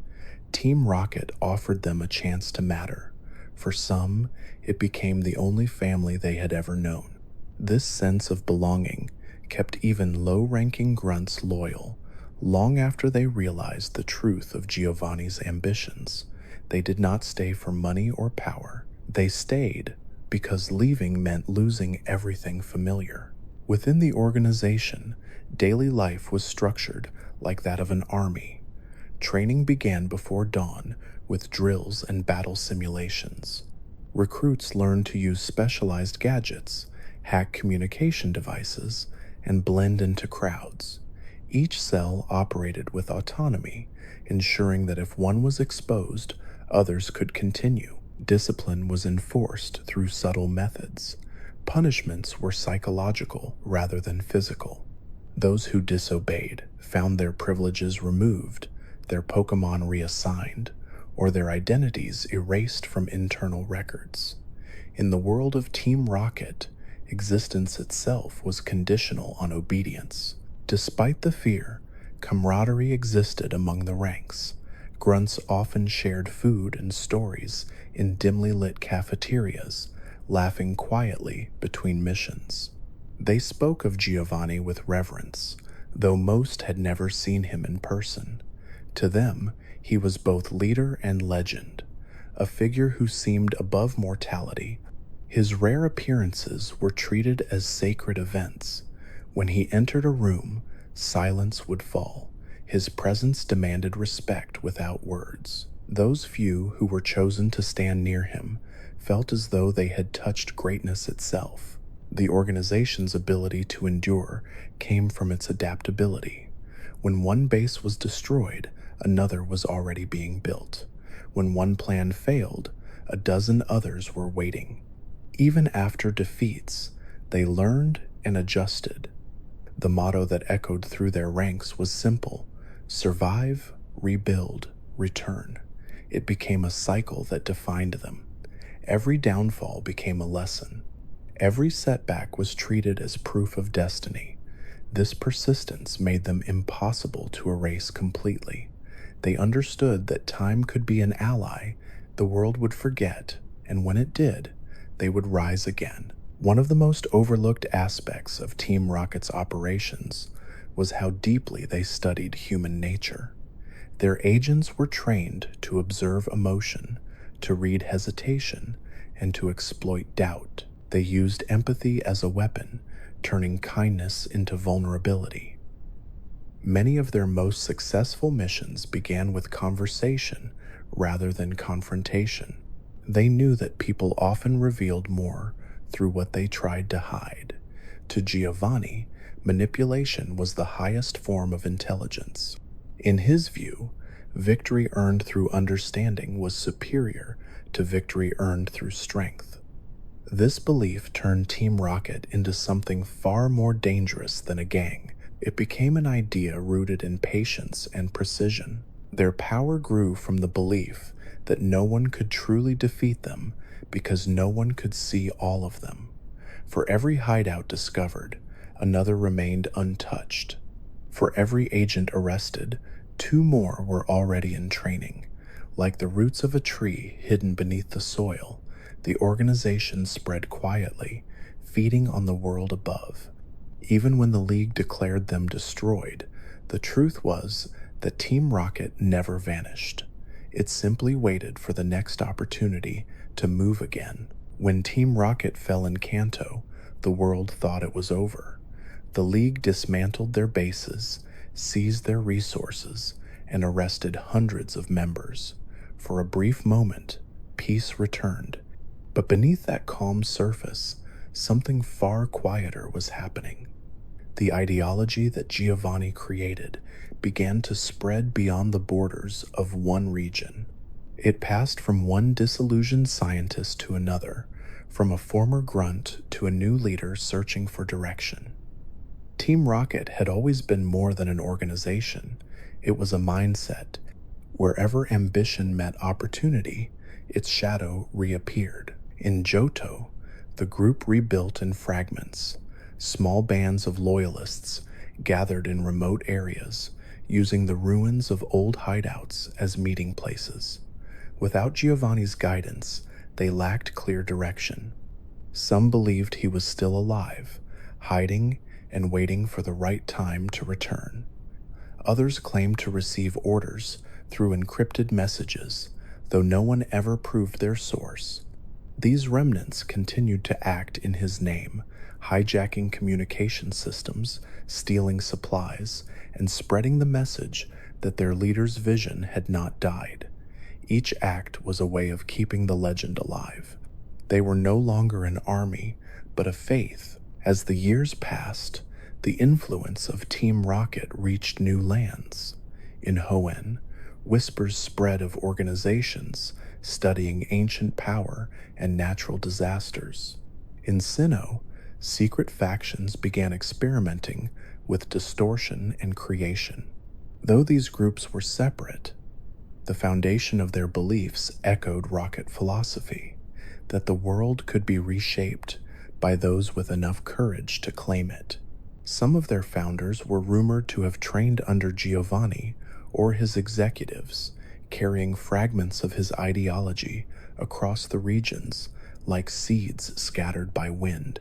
Team Rocket offered them a chance to matter. For some, it became the only family they had ever known. This sense of belonging kept even low-ranking grunts loyal. Long after they realized the truth of Giovanni's ambitions, they did not stay for money or power. They stayed because leaving meant losing everything familiar. Within the organization, daily life was structured like that of an army. Training began before dawn with drills and battle simulations. Recruits learned to use specialized gadgets, hack communication devices, and blend into crowds. Each cell operated with autonomy, ensuring that if one was exposed, others could continue. Discipline was enforced through subtle methods. Punishments were psychological rather than physical. Those who disobeyed found their privileges removed, their Pokemon reassigned, or their identities erased from internal records. In the world of Team Rocket, existence itself was conditional on obedience. Despite the fear, camaraderie existed among the ranks. Grunts often shared food and stories in dimly lit cafeterias, laughing quietly between missions. They spoke of Giovanni with reverence, though most had never seen him in person. To them, he was both leader and legend, a figure who seemed above mortality. His rare appearances were treated as sacred events. When he entered a room, silence would fall. His presence demanded respect without words. Those few who were chosen to stand near him felt as though they had touched greatness itself. The organization's ability to endure came from its adaptability. When one base was destroyed, another was already being built. When one plan failed, a dozen others were waiting. Even after defeats, they learned and adjusted. The motto that echoed through their ranks was simple: survive, rebuild, return. It became a cycle that defined them. Every downfall became a lesson. Every setback was treated as proof of destiny. This persistence made them impossible to erase completely. They understood that time could be an ally, the world would forget, and when it did, they would rise again. One of the most overlooked aspects of Team Rocket's operations was how deeply they studied human nature. Their agents were trained to observe emotion, to read hesitation, and to exploit doubt. They used empathy as a weapon, turning kindness into vulnerability. Many of their most successful missions began with conversation rather than confrontation. They knew that people often revealed more through what they tried to hide. To Giovanni, manipulation was the highest form of intelligence. In his view, victory earned through understanding was superior to victory earned through strength. This belief turned Team Rocket into something far more dangerous than a gang. It became an idea rooted in patience and precision. Their power grew from the belief that no one could truly defeat them because no one could see all of them. For every hideout discovered, another remained untouched. For every agent arrested, two more were already in training. Like the roots of a tree hidden beneath the soil, the organization spread quietly, feeding on the world above. Even when the League declared them destroyed, the truth was that Team Rocket never vanished. It simply waited for the next opportunity to move again. When Team Rocket fell in Kanto, the world thought it was over. The League dismantled their bases, seized their resources, and arrested hundreds of members. For a brief moment, peace returned. But beneath that calm surface, something far quieter was happening. The ideology that Giovanni created began to spread beyond the borders of one region. It passed from one disillusioned scientist to another, from a former grunt to a new leader searching for direction. Team Rocket had always been more than an organization. It was a mindset. Wherever ambition met opportunity, its shadow reappeared. In Johto, the group rebuilt in fragments. Small bands of loyalists gathered in remote areas, using the ruins of old hideouts as meeting places. Without Giovanni's guidance, they lacked clear direction. Some believed he was still alive, hiding and waiting for the right time to return. Others claimed to receive orders through encrypted messages, though no one ever proved their source. These remnants continued to act in his name, hijacking communication systems, stealing supplies, and spreading the message that their leader's vision had not died. Each act was a way of keeping the legend alive. They were no longer an army, but a faith. As the years passed, the influence of Team Rocket reached new lands. In Hoenn, whispers spread of organizations studying ancient power and natural disasters. In Sinnoh, secret factions began experimenting with distortion and creation. Though these groups were separate, the foundation of their beliefs echoed rocket philosophy, that the world could be reshaped by those with enough courage to claim it. Some of their founders were rumored to have trained under Giovanni or his executives, carrying fragments of his ideology across the regions like seeds scattered by wind.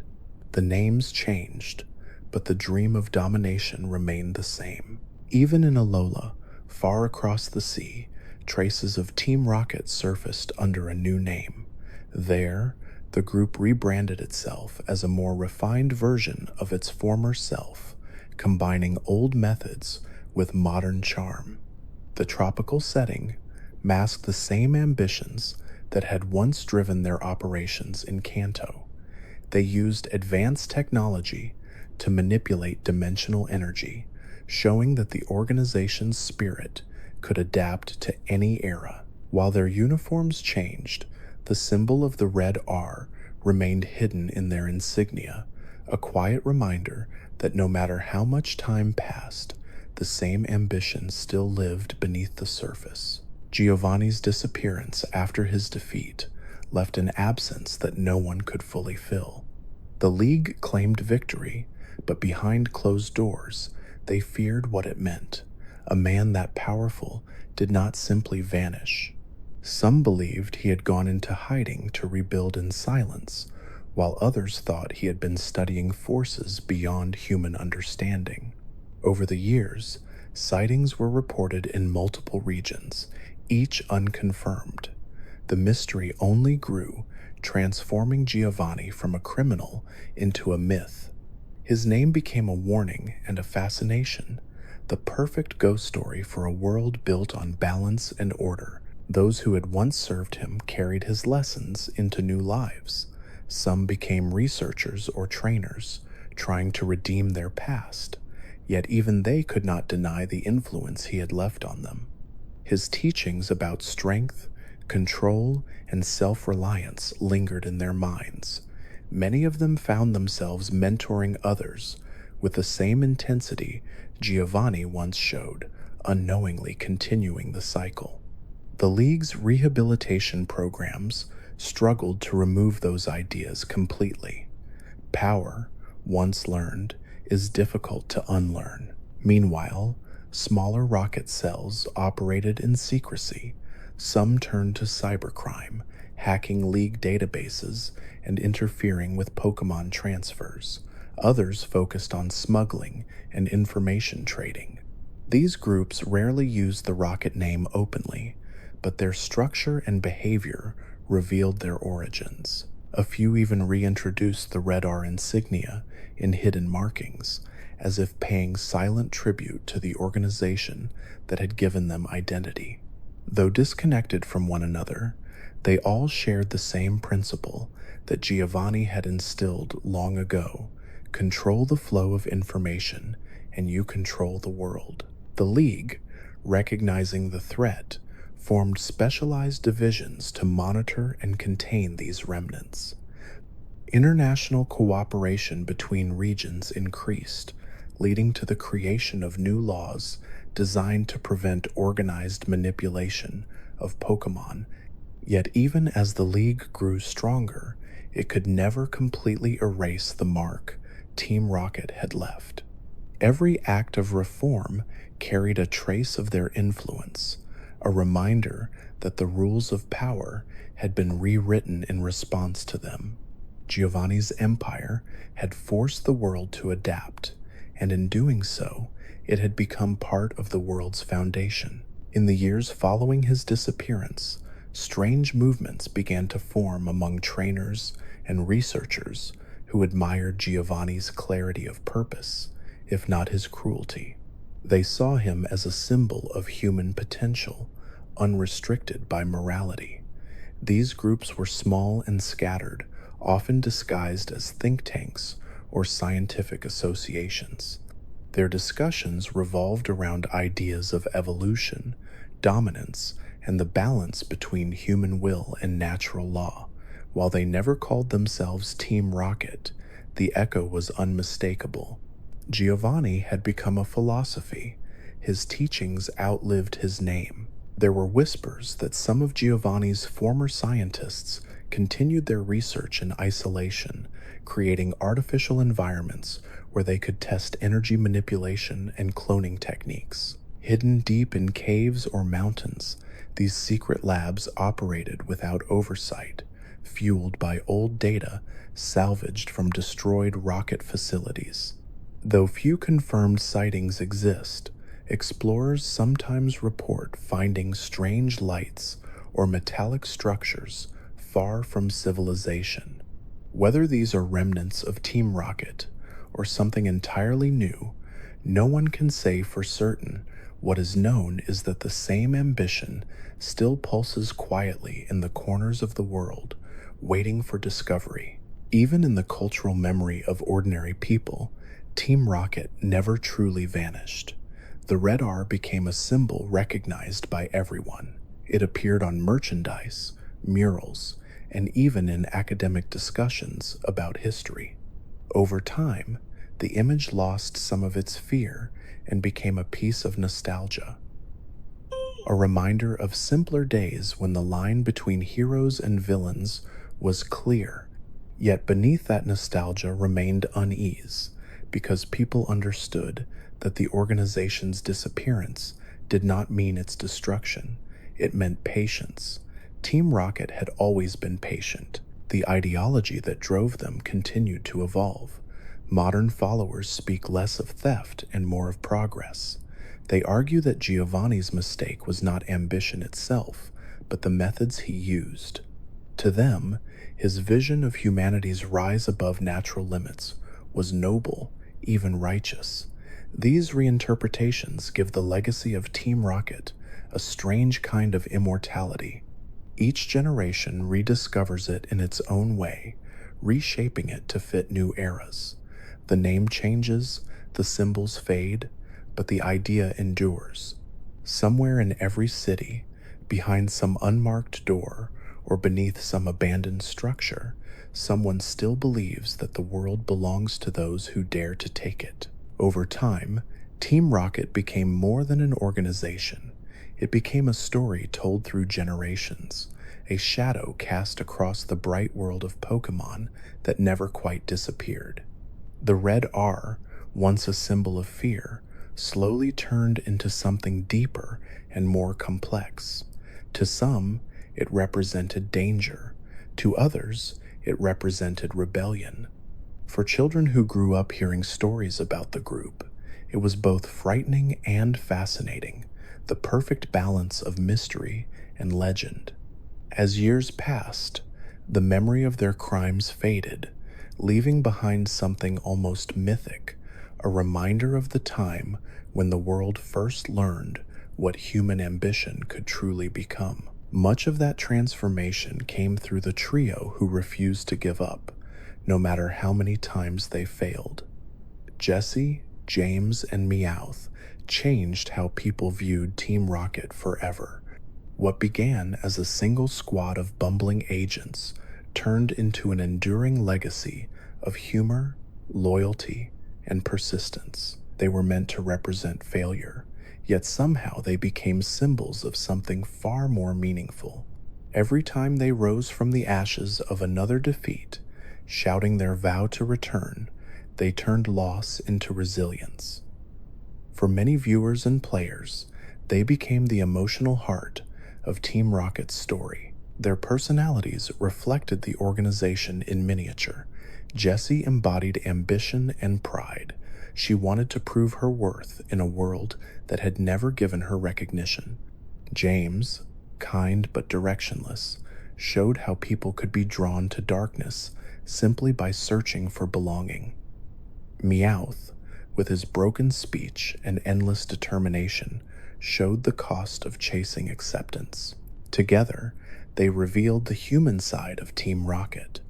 The names changed, but the dream of domination remained the same. Even in Alola, far across the sea, traces of Team Rocket surfaced under a new name. There, the group rebranded itself as a more refined version of its former self, combining old methods with modern charm. The tropical setting masked the same ambitions that had once driven their operations in Kanto. They used advanced technology to manipulate dimensional energy, showing that the organization's spirit could adapt to any era. While their uniforms changed, the symbol of the red R remained hidden in their insignia, a quiet reminder that no matter how much time passed, the same ambition still lived beneath the surface. Giovanni's disappearance after his defeat left an absence that no one could fully fill. The League claimed victory, but behind closed doors, they feared what it meant. A man that powerful did not simply vanish. Some believed he had gone into hiding to rebuild in silence, while others thought he had been studying forces beyond human understanding. Over the years, sightings were reported in multiple regions, each unconfirmed. The mystery only grew, transforming Giovanni from a criminal into a myth. His name became a warning and a fascination, the perfect ghost story for a world built on balance and order. Those who had once served him carried his lessons into new lives. Some became researchers or trainers, trying to redeem their past, yet even they could not deny the influence he had left on them. His teachings about strength, control, and self-reliance lingered in their minds. Many of them found themselves mentoring others with the same intensity Giovanni once showed, unknowingly continuing the cycle. The League's rehabilitation programs struggled to remove those ideas completely. Power, once learned, is difficult to unlearn. Meanwhile, smaller rocket cells operated in secrecy. Some turned to cybercrime, hacking League databases and interfering with Pokémon transfers. Others focused on smuggling and information trading. These groups rarely used the rocket name openly, but their structure and behavior revealed their origins. A few even reintroduced the Red R insignia in hidden markings, as if paying silent tribute to the organization that had given them identity. Though disconnected from one another, they all shared the same principle that Giovanni had instilled long ago: control the flow of information, and you control the world. The League, recognizing the threat, formed specialized divisions to monitor and contain these remnants. International cooperation between regions increased, leading to the creation of new laws designed to prevent organized manipulation of Pokémon. Yet even as the League grew stronger, it could never completely erase the mark Team Rocket had left. Every act of reform carried a trace of their influence, a reminder that the rules of power had been rewritten in response to them. Giovanni's empire had forced the world to adapt, and in doing so, it had become part of the world's foundation. In the years following his disappearance, strange movements began to form among trainers and researchers who admired Giovanni's clarity of purpose, if not his cruelty. They saw him as a symbol of human potential, unrestricted by morality. These groups were small and scattered, often disguised as think tanks or scientific associations. Their discussions revolved around ideas of evolution, dominance, and the balance between human will and natural law. While they never called themselves Team Rocket, the echo was unmistakable. Giovanni had become a philosophy. His teachings outlived his name. There were whispers that some of Giovanni's former scientists continued their research in isolation, creating artificial environments where they could test energy manipulation and cloning techniques. Hidden deep in caves or mountains, these secret labs operated without oversight, fueled by old data salvaged from destroyed rocket facilities. Though few confirmed sightings exist, explorers sometimes report finding strange lights or metallic structures far from civilization. Whether these are remnants of Team Rocket or something entirely new, no one can say for certain. What is known is that the same ambition still pulses quietly in the corners of the world, waiting for discovery. Even in the cultural memory of ordinary people, Team Rocket never truly vanished. The red R became a symbol recognized by everyone. It appeared on merchandise, murals, and even in academic discussions about history. Over time, the image lost some of its fear and became a piece of nostalgia, a reminder of simpler days when the line between heroes and villains was clear. Yet beneath that nostalgia remained unease, because people understood that the organization's disappearance did not mean its destruction. It meant patience. Team Rocket had always been patient. The ideology that drove them continued to evolve. Modern followers speak less of theft and more of progress. They argue that Giovanni's mistake was not ambition itself, but the methods he used. To them, his vision of humanity's rise above natural limits was noble, even righteous. These reinterpretations give the legacy of Team Rocket a strange kind of immortality. Each generation rediscovers it in its own way, reshaping it to fit new eras. The name changes, the symbols fade, but the idea endures. Somewhere in every city, behind some unmarked door, or beneath some abandoned structure, someone still believes that the world belongs to those who dare to take it. Over time, Team Rocket became more than an organization. It became a story told through generations, a shadow cast across the bright world of Pokemon that never quite disappeared. The red R, once a symbol of fear, slowly turned into something deeper and more complex. To some, it represented danger. To others, it represented rebellion. For children who grew up hearing stories about the group, it was both frightening and fascinating, the perfect balance of mystery and legend. As years passed, the memory of their crimes faded, leaving behind something almost mythic, a reminder of the time when the world first learned what human ambition could truly become. Much of that transformation came through the trio who refused to give up, no matter how many times they failed. Jesse, James, and Meowth changed how people viewed Team Rocket forever. What began as a single squad of bumbling agents turned into an enduring legacy of humor, loyalty, and persistence. They were meant to represent failure, yet somehow they became symbols of something far more meaningful. Every time they rose from the ashes of another defeat, shouting their vow to return, they turned loss into resilience. For many viewers and players, they became the emotional heart of Team Rocket's story. Their personalities reflected the organization in miniature. Jessie embodied ambition and pride. She wanted to prove her worth in a world that had never given her recognition. James, kind but directionless, showed how people could be drawn to darkness simply by searching for belonging. Meowth, with his broken speech and endless determination, showed the cost of chasing acceptance. Together, they revealed the human side of Team Rocket,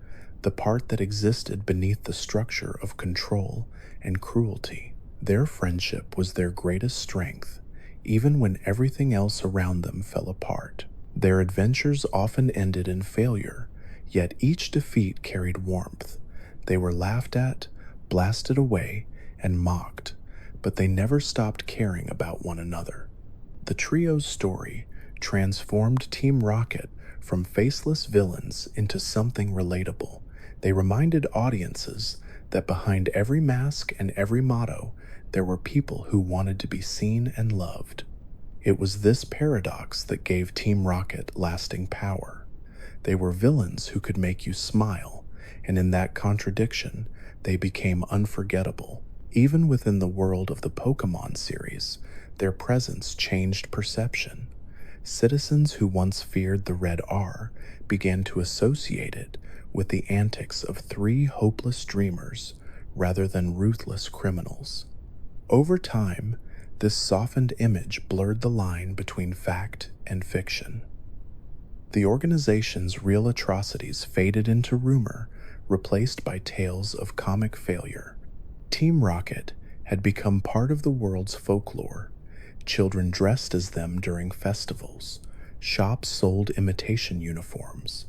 the part that existed beneath the structure of control and cruelty. Their friendship was their greatest strength, even when everything else around them fell apart. Their adventures often ended in failure, yet each defeat carried warmth. They were laughed at, blasted away, and mocked, but they never stopped caring about one another. The trio's story transformed Team Rocket from faceless villains into something relatable. They reminded audiences that behind every mask and every motto, there were people who wanted to be seen and loved. It was this paradox that gave Team Rocket lasting power. They were villains who could make you smile, and in that contradiction, they became unforgettable. Even within the world of the Pokemon series, their presence changed perception. Citizens who once feared the Red R began to associate it with the antics of three hopeless dreamers rather than ruthless criminals. Over time, this softened image blurred the line between fact and fiction. The organization's real atrocities faded into rumor, replaced by tales of comic failure. Team Rocket had become part of the world's folklore. Children dressed as them during festivals. Shops sold imitation uniforms.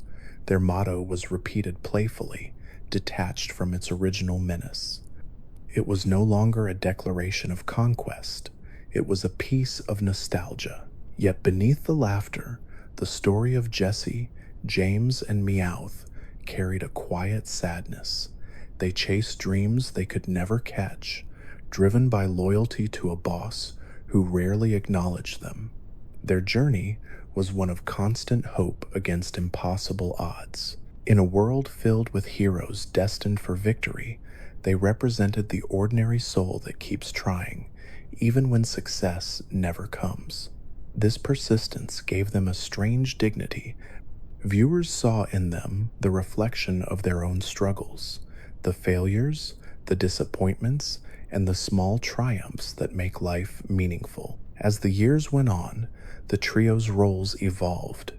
Their motto was repeated playfully, detached from its original menace. It was no longer a declaration of conquest. It was a piece of nostalgia. Yet beneath the laughter, the story of Jessie, James, and Meowth carried a quiet sadness. They chased dreams they could never catch, driven by loyalty to a boss who rarely acknowledged them. Their journey was one of constant hope against impossible odds. In a world filled with heroes destined for victory, they represented the ordinary soul that keeps trying, even when success never comes. This persistence gave them a strange dignity. Viewers saw in them the reflection of their own struggles, the failures, the disappointments, and the small triumphs that make life meaningful. As the years went on, the trio's roles evolved.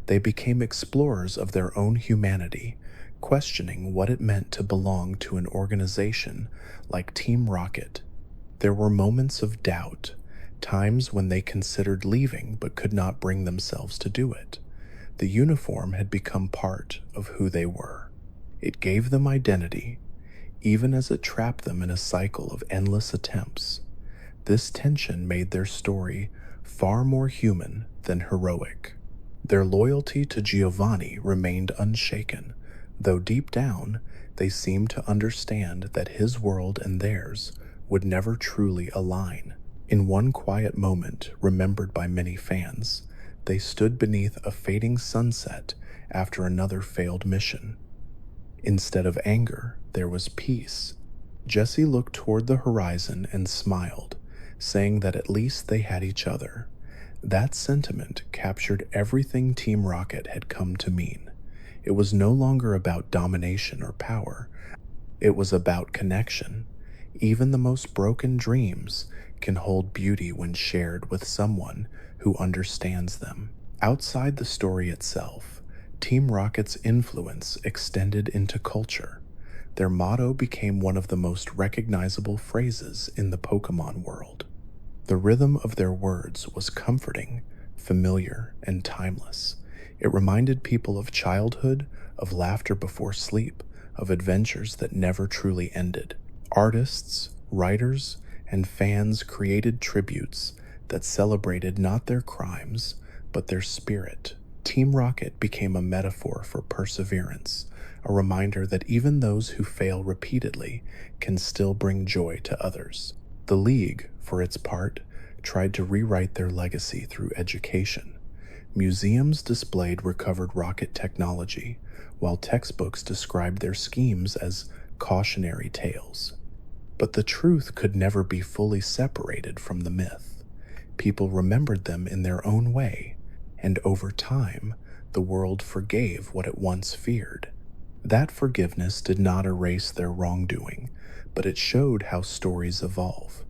They became explorers of their own humanity, questioning what it meant to belong to an organization like Team Rocket. There were moments of doubt, times when they considered leaving but could not bring themselves to do it. The uniform had become part of who they were. It gave them identity, even as it trapped them in a cycle of endless attempts. This tension made their story far more human than heroic. Their loyalty to Giovanni remained unshaken, though deep down they seemed to understand that his world and theirs would never truly align. In one quiet moment remembered by many fans, they stood beneath a fading sunset after another failed mission. Instead of anger, there was peace. Jessie looked toward the horizon and smiled, saying that at least they had each other. That sentiment captured everything Team Rocket had come to mean. It was no longer about domination or power. It was about connection. Even the most broken dreams can hold beauty when shared with someone who understands them. Outside the story itself, Team Rocket's influence extended into culture. Their motto became one of the most recognizable phrases in the Pokemon world. The rhythm of their words was comforting, familiar, and timeless. It reminded people of childhood, of laughter before sleep, of adventures that never truly ended. Artists, writers, and fans created tributes that celebrated not their crimes, but their spirit. Team Rocket became a metaphor for perseverance, a reminder that even those who fail repeatedly can still bring joy to others. The League, for its part, tried to rewrite their legacy through education. Museums displayed recovered rocket technology, while textbooks described their schemes as cautionary tales. But the truth could never be fully separated from the myth. People remembered them in their own way, and over time, the world forgave what it once feared. That forgiveness did not erase their wrongdoing, but it showed how stories evolve.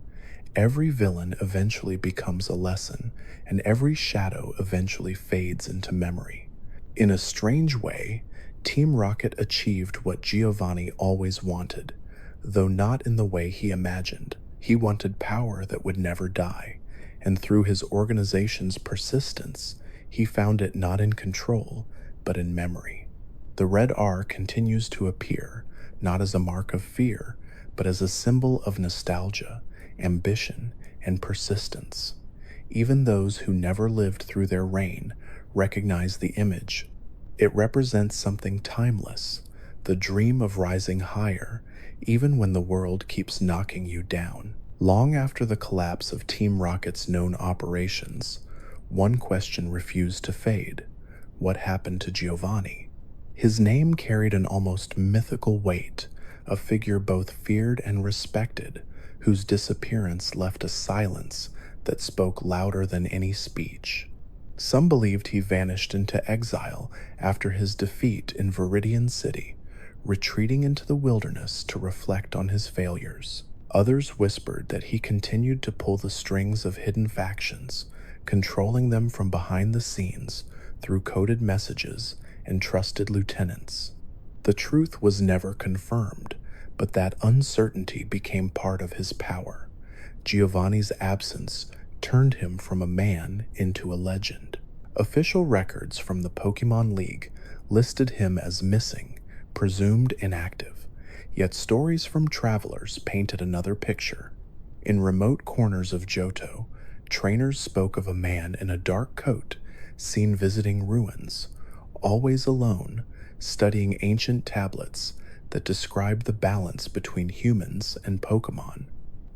Every villain eventually becomes a lesson, and every shadow eventually fades into memory. In a strange way, Team Rocket achieved what Giovanni always wanted, though not in the way he imagined. He wanted power that would never die, and through his organization's persistence, he found it not in control, but in memory. The red R continues to appear, not as a mark of fear, but as a symbol of nostalgia, ambition, and persistence. Even those who never lived through their reign recognize the image. It represents something timeless, the dream of rising higher, even when the world keeps knocking you down. Long after the collapse of Team Rocket's known operations, one question refused to fade. What happened to Giovanni? His name carried an almost mythical weight, a figure both feared and respected, whose disappearance left a silence that spoke louder than any speech. Some believed he vanished into exile after his defeat in Viridian City, retreating into the wilderness to reflect on his failures. Others whispered that he continued to pull the strings of hidden factions, controlling them from behind the scenes through coded messages and trusted lieutenants. The truth was never confirmed, but that uncertainty became part of his power. Giovanni's absence turned him from a man into a legend. Official records from the Pokemon League listed him as missing, presumed inactive, yet stories from travelers painted another picture. In remote corners of Johto, trainers spoke of a man in a dark coat seen visiting ruins, always alone, studying ancient tablets that described the balance between humans and Pokemon.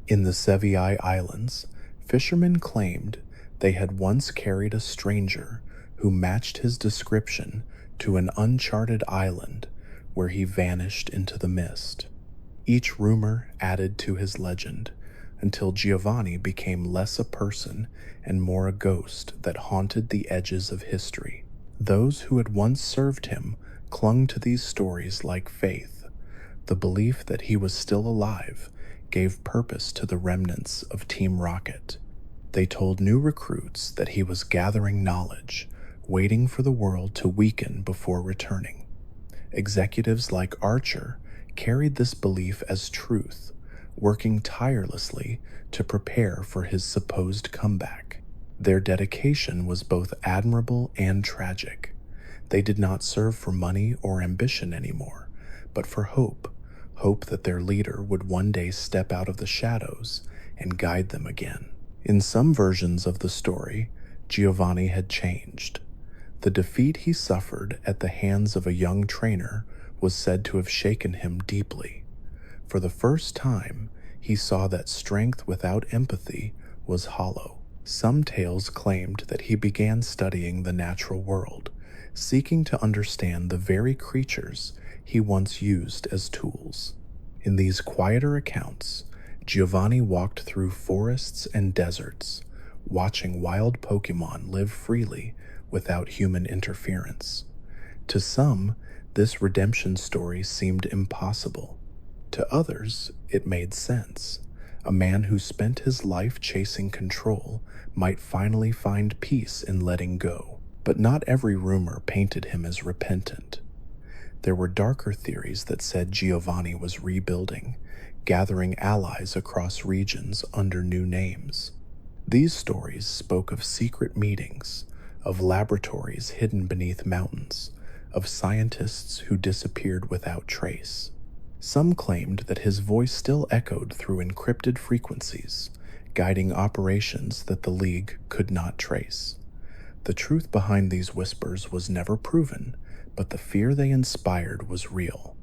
In the Sevii Islands, fishermen claimed they had once carried a stranger who matched his description to an uncharted island where he vanished into the mist. Each rumor added to his legend until Giovanni became less a person and more a ghost that haunted the edges of history. Those who had once served him clung to these stories like faith. The belief that he was still alive gave purpose to the remnants of Team Rocket. They told new recruits that he was gathering knowledge, waiting for the world to weaken before returning. Executives like Archer carried this belief as truth, working tirelessly to prepare for his supposed comeback. Their dedication was both admirable and tragic. They did not serve for money or ambition anymore, but for hope that their leader would one day step out of the shadows and guide them again. In some versions of the story, Giovanni had changed. The defeat he suffered at the hands of a young trainer was said to have shaken him deeply. For the first time, he saw that strength without empathy was hollow. Some tales claimed that he began studying the natural world, seeking to understand the very creatures he once used as tools. In these quieter accounts, Giovanni walked through forests and deserts, watching wild Pokemon live freely without human interference. To some, this redemption story seemed impossible. To others, it made sense. A man who spent his life chasing control might finally find peace in letting go. But not every rumor painted him as repentant. There were darker theories that said Giovanni was rebuilding, gathering allies across regions under new names. These stories spoke of secret meetings, of laboratories hidden beneath mountains, of scientists who disappeared without trace. Some claimed that his voice still echoed through encrypted frequencies, guiding operations that the League could not trace. The truth behind these whispers was never proven, but the fear they inspired was real.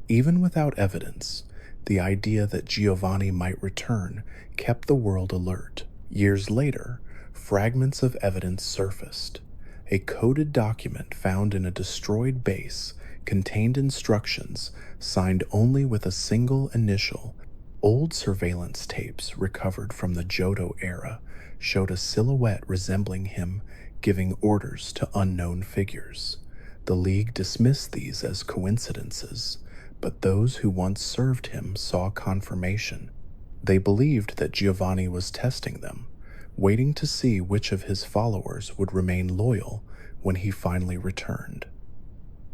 Even without evidence, The idea that Giovanni might return kept the world alert. Years later, fragments of evidence surfaced. A coded document found in a destroyed base contained instructions signed only with a single initial. Old surveillance tapes recovered from the Jodo era showed a silhouette resembling him giving orders to unknown figures. The League dismissed these as coincidences, but those who once served him saw confirmation. They believed that Giovanni was testing them, waiting to see which of his followers would remain loyal when he finally returned.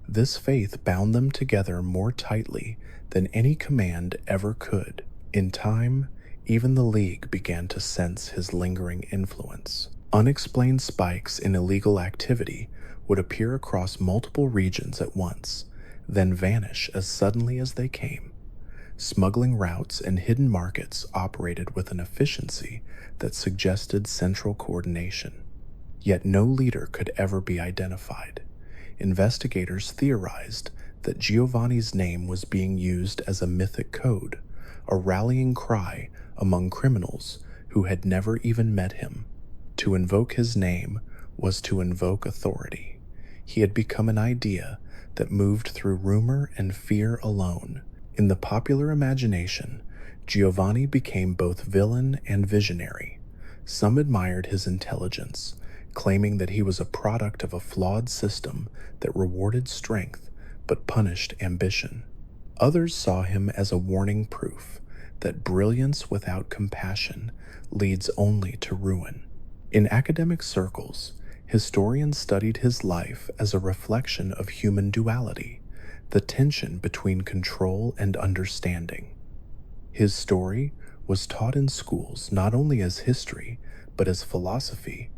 This faith bound them together more tightly than any command ever could. In time, even the League began to sense his lingering influence. Unexplained spikes in illegal activity would appear across multiple regions at once, then vanish as suddenly as they came. Smuggling routes and hidden markets operated with an efficiency that suggested central coordination. Yet no leader could ever be identified. Investigators theorized that Giovanni's name was being used as a mythic code, a rallying cry among criminals who had never even met him. To invoke his name was to invoke authority. He had become an idea that moved through rumor and fear alone. In the popular imagination, Giovanni became both villain and visionary. Some admired his intelligence, claiming that he was a product of a flawed system that rewarded strength but punished ambition. Others saw him as a warning proof that brilliance without compassion leads only to ruin. In academic circles, historians studied his life as a reflection of human duality, the tension between control and understanding. His story was taught in schools not only as history, but as philosophy.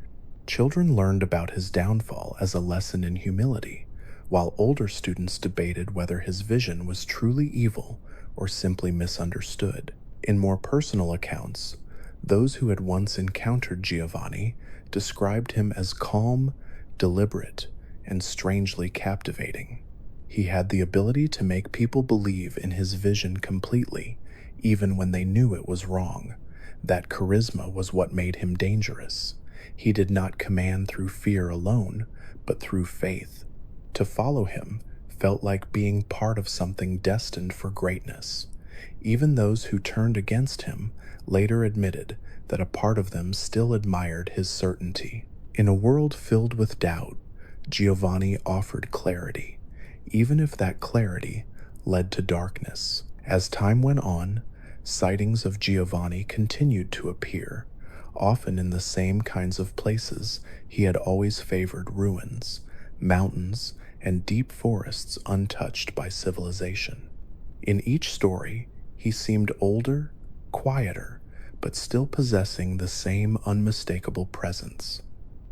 Children learned about his downfall as a lesson in humility, while older students debated whether his vision was truly evil or simply misunderstood. In more personal accounts, those who had once encountered Giovanni described him as calm, deliberate, and strangely captivating. He had the ability to make people believe in his vision completely, even when they knew it was wrong. That charisma was what made him dangerous. He did not command through fear alone, but through faith. To follow him felt like being part of something destined for greatness. Even those who turned against him later admitted that a part of them still admired his certainty. In a world filled with doubt, Giovanni offered clarity, even if that clarity led to darkness. As time went on, sightings of Giovanni continued to appear, often in the same kinds of places he had always favored: ruins, mountains, and deep forests untouched by civilization. In each story, he seemed older, quieter, but still possessing the same unmistakable presence.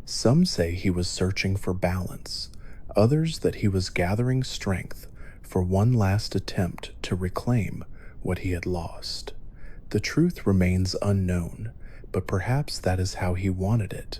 Some say he was searching for balance, others that he was gathering strength for one last attempt to reclaim what he had lost. The truth remains unknown, but perhaps that is how he wanted it.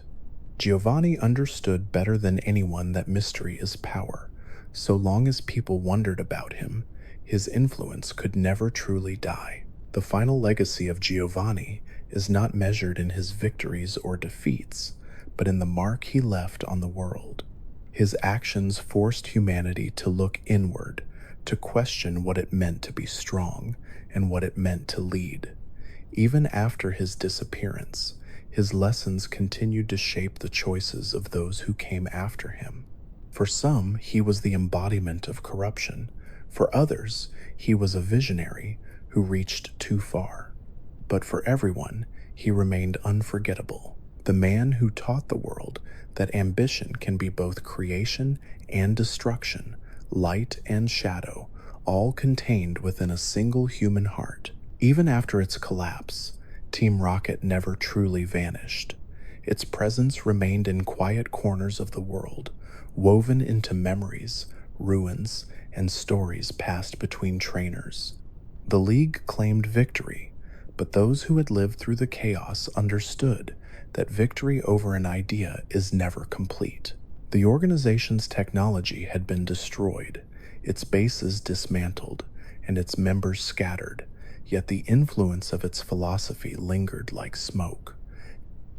Giovanni understood better than anyone that mystery is power. So long as people wondered about him, his influence could never truly die. The final legacy of Giovanni is not measured in his victories or defeats, but in the mark he left on the world. His actions forced humanity to look inward, to question what it meant to be strong and what it meant to lead. Even after his disappearance, his lessons continued to shape the choices of those who came after him. For some, he was the embodiment of corruption. For others, he was a visionary who reached too far. But for everyone, he remained unforgettable. The man who taught the world that ambition can be both creation and destruction, light and shadow, all contained within a single human heart. Even after its collapse, Team Rocket never truly vanished. Its presence remained in quiet corners of the world, woven into memories, ruins, and stories passed between trainers. The League claimed victory, but those who had lived through the chaos understood that victory over an idea is never complete. The organization's technology had been destroyed, its bases dismantled, and its members scattered, yet the influence of its philosophy lingered like smoke.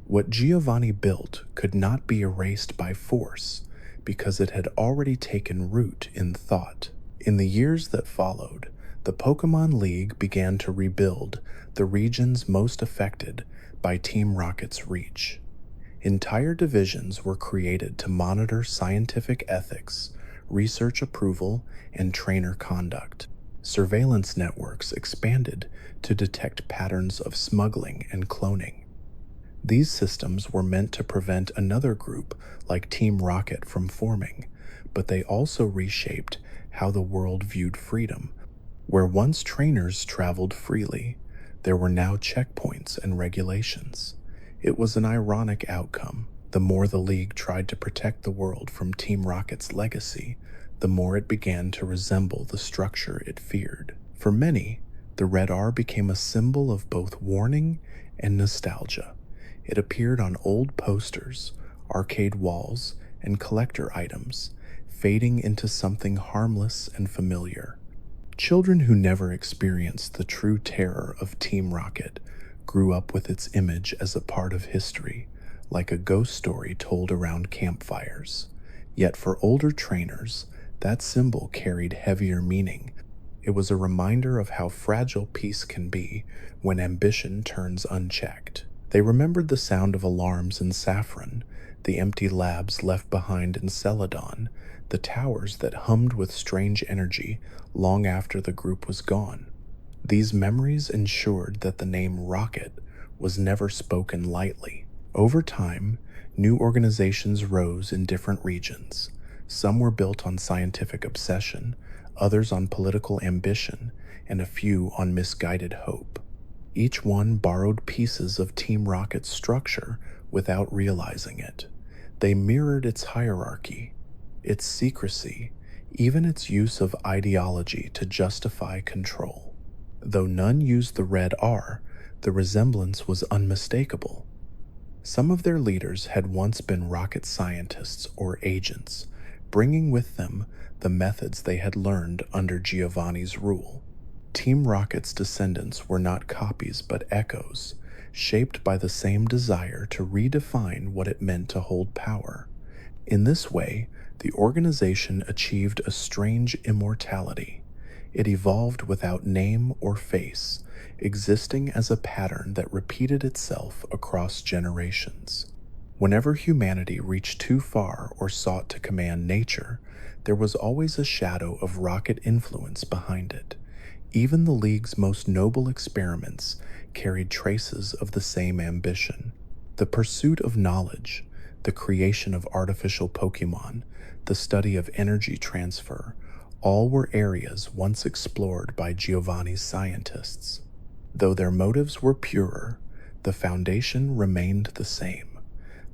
What Giovanni built could not be erased by force because it had already taken root in thought. In the years that followed, the Pokemon League began to rebuild the regions most affected by Team Rocket's reach. Entire divisions were created to monitor scientific ethics, research approval, and trainer conduct. Surveillance networks expanded to detect patterns of smuggling and cloning. These systems were meant to prevent another group like Team Rocket from forming, but they also reshaped how the world viewed freedom. Where once trainers traveled freely, there were now checkpoints and regulations. It was an ironic outcome. The more the League tried to protect the world from Team Rocket's legacy, the more it began to resemble the structure it feared. For many, the red R became a symbol of both warning and nostalgia. It appeared on old posters, arcade walls, and collector items, fading into something harmless and familiar. Children who never experienced the true terror of Team Rocket grew up with its image as a part of history, like a ghost story told around campfires. Yet for older trainers, that symbol carried heavier meaning. It was a reminder of how fragile peace can be when ambition turns unchecked. They remembered the sound of alarms in Saffron, the empty labs left behind in Celadon, the towers that hummed with strange energy long after the group was gone. These memories ensured that the name Rocket was never spoken lightly. Over time, new organizations rose in different regions. Some were built on scientific obsession, others on political ambition, and a few on misguided hope. Each one borrowed pieces of Team Rocket's structure without realizing it. They mirrored its hierarchy, its secrecy, even its use of ideology to justify control. Though none used the red R, the resemblance was unmistakable. Some of their leaders had once been rocket scientists or agents, bringing with them the methods they had learned under Giovanni's rule. Team Rocket's descendants were not copies but echoes, shaped by the same desire to redefine what it meant to hold power. In this way, the organization achieved a strange immortality. It evolved without name or face, existing as a pattern that repeated itself across generations. Whenever humanity reached too far or sought to command nature, there was always a shadow of rocket influence behind it. Even the League's most noble experiments carried traces of the same ambition. The pursuit of knowledge, the creation of artificial Pokemon, the study of energy transfer, all were areas once explored by Giovanni's scientists. Though their motives were purer, the foundation remained the same.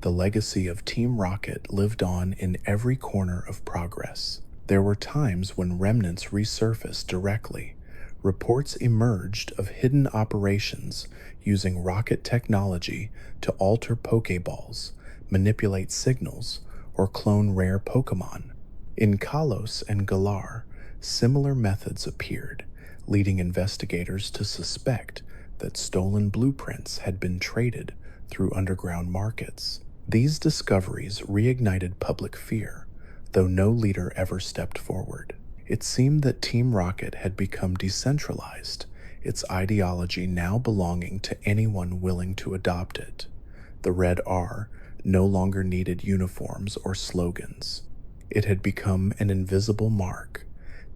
The legacy of Team Rocket lived on in every corner of progress. There were times when remnants resurfaced directly. Reports emerged of hidden operations using rocket technology to alter Pokeballs, manipulate signals, or clone rare Pokemon. In Kalos and Galar, similar methods appeared, leading investigators to suspect that stolen blueprints had been traded through underground markets. These discoveries reignited public fear, though no leader ever stepped forward. It seemed that Team Rocket had become decentralized, its ideology now belonging to anyone willing to adopt it. The Red R no longer needed uniforms or slogans. It had become an invisible mark,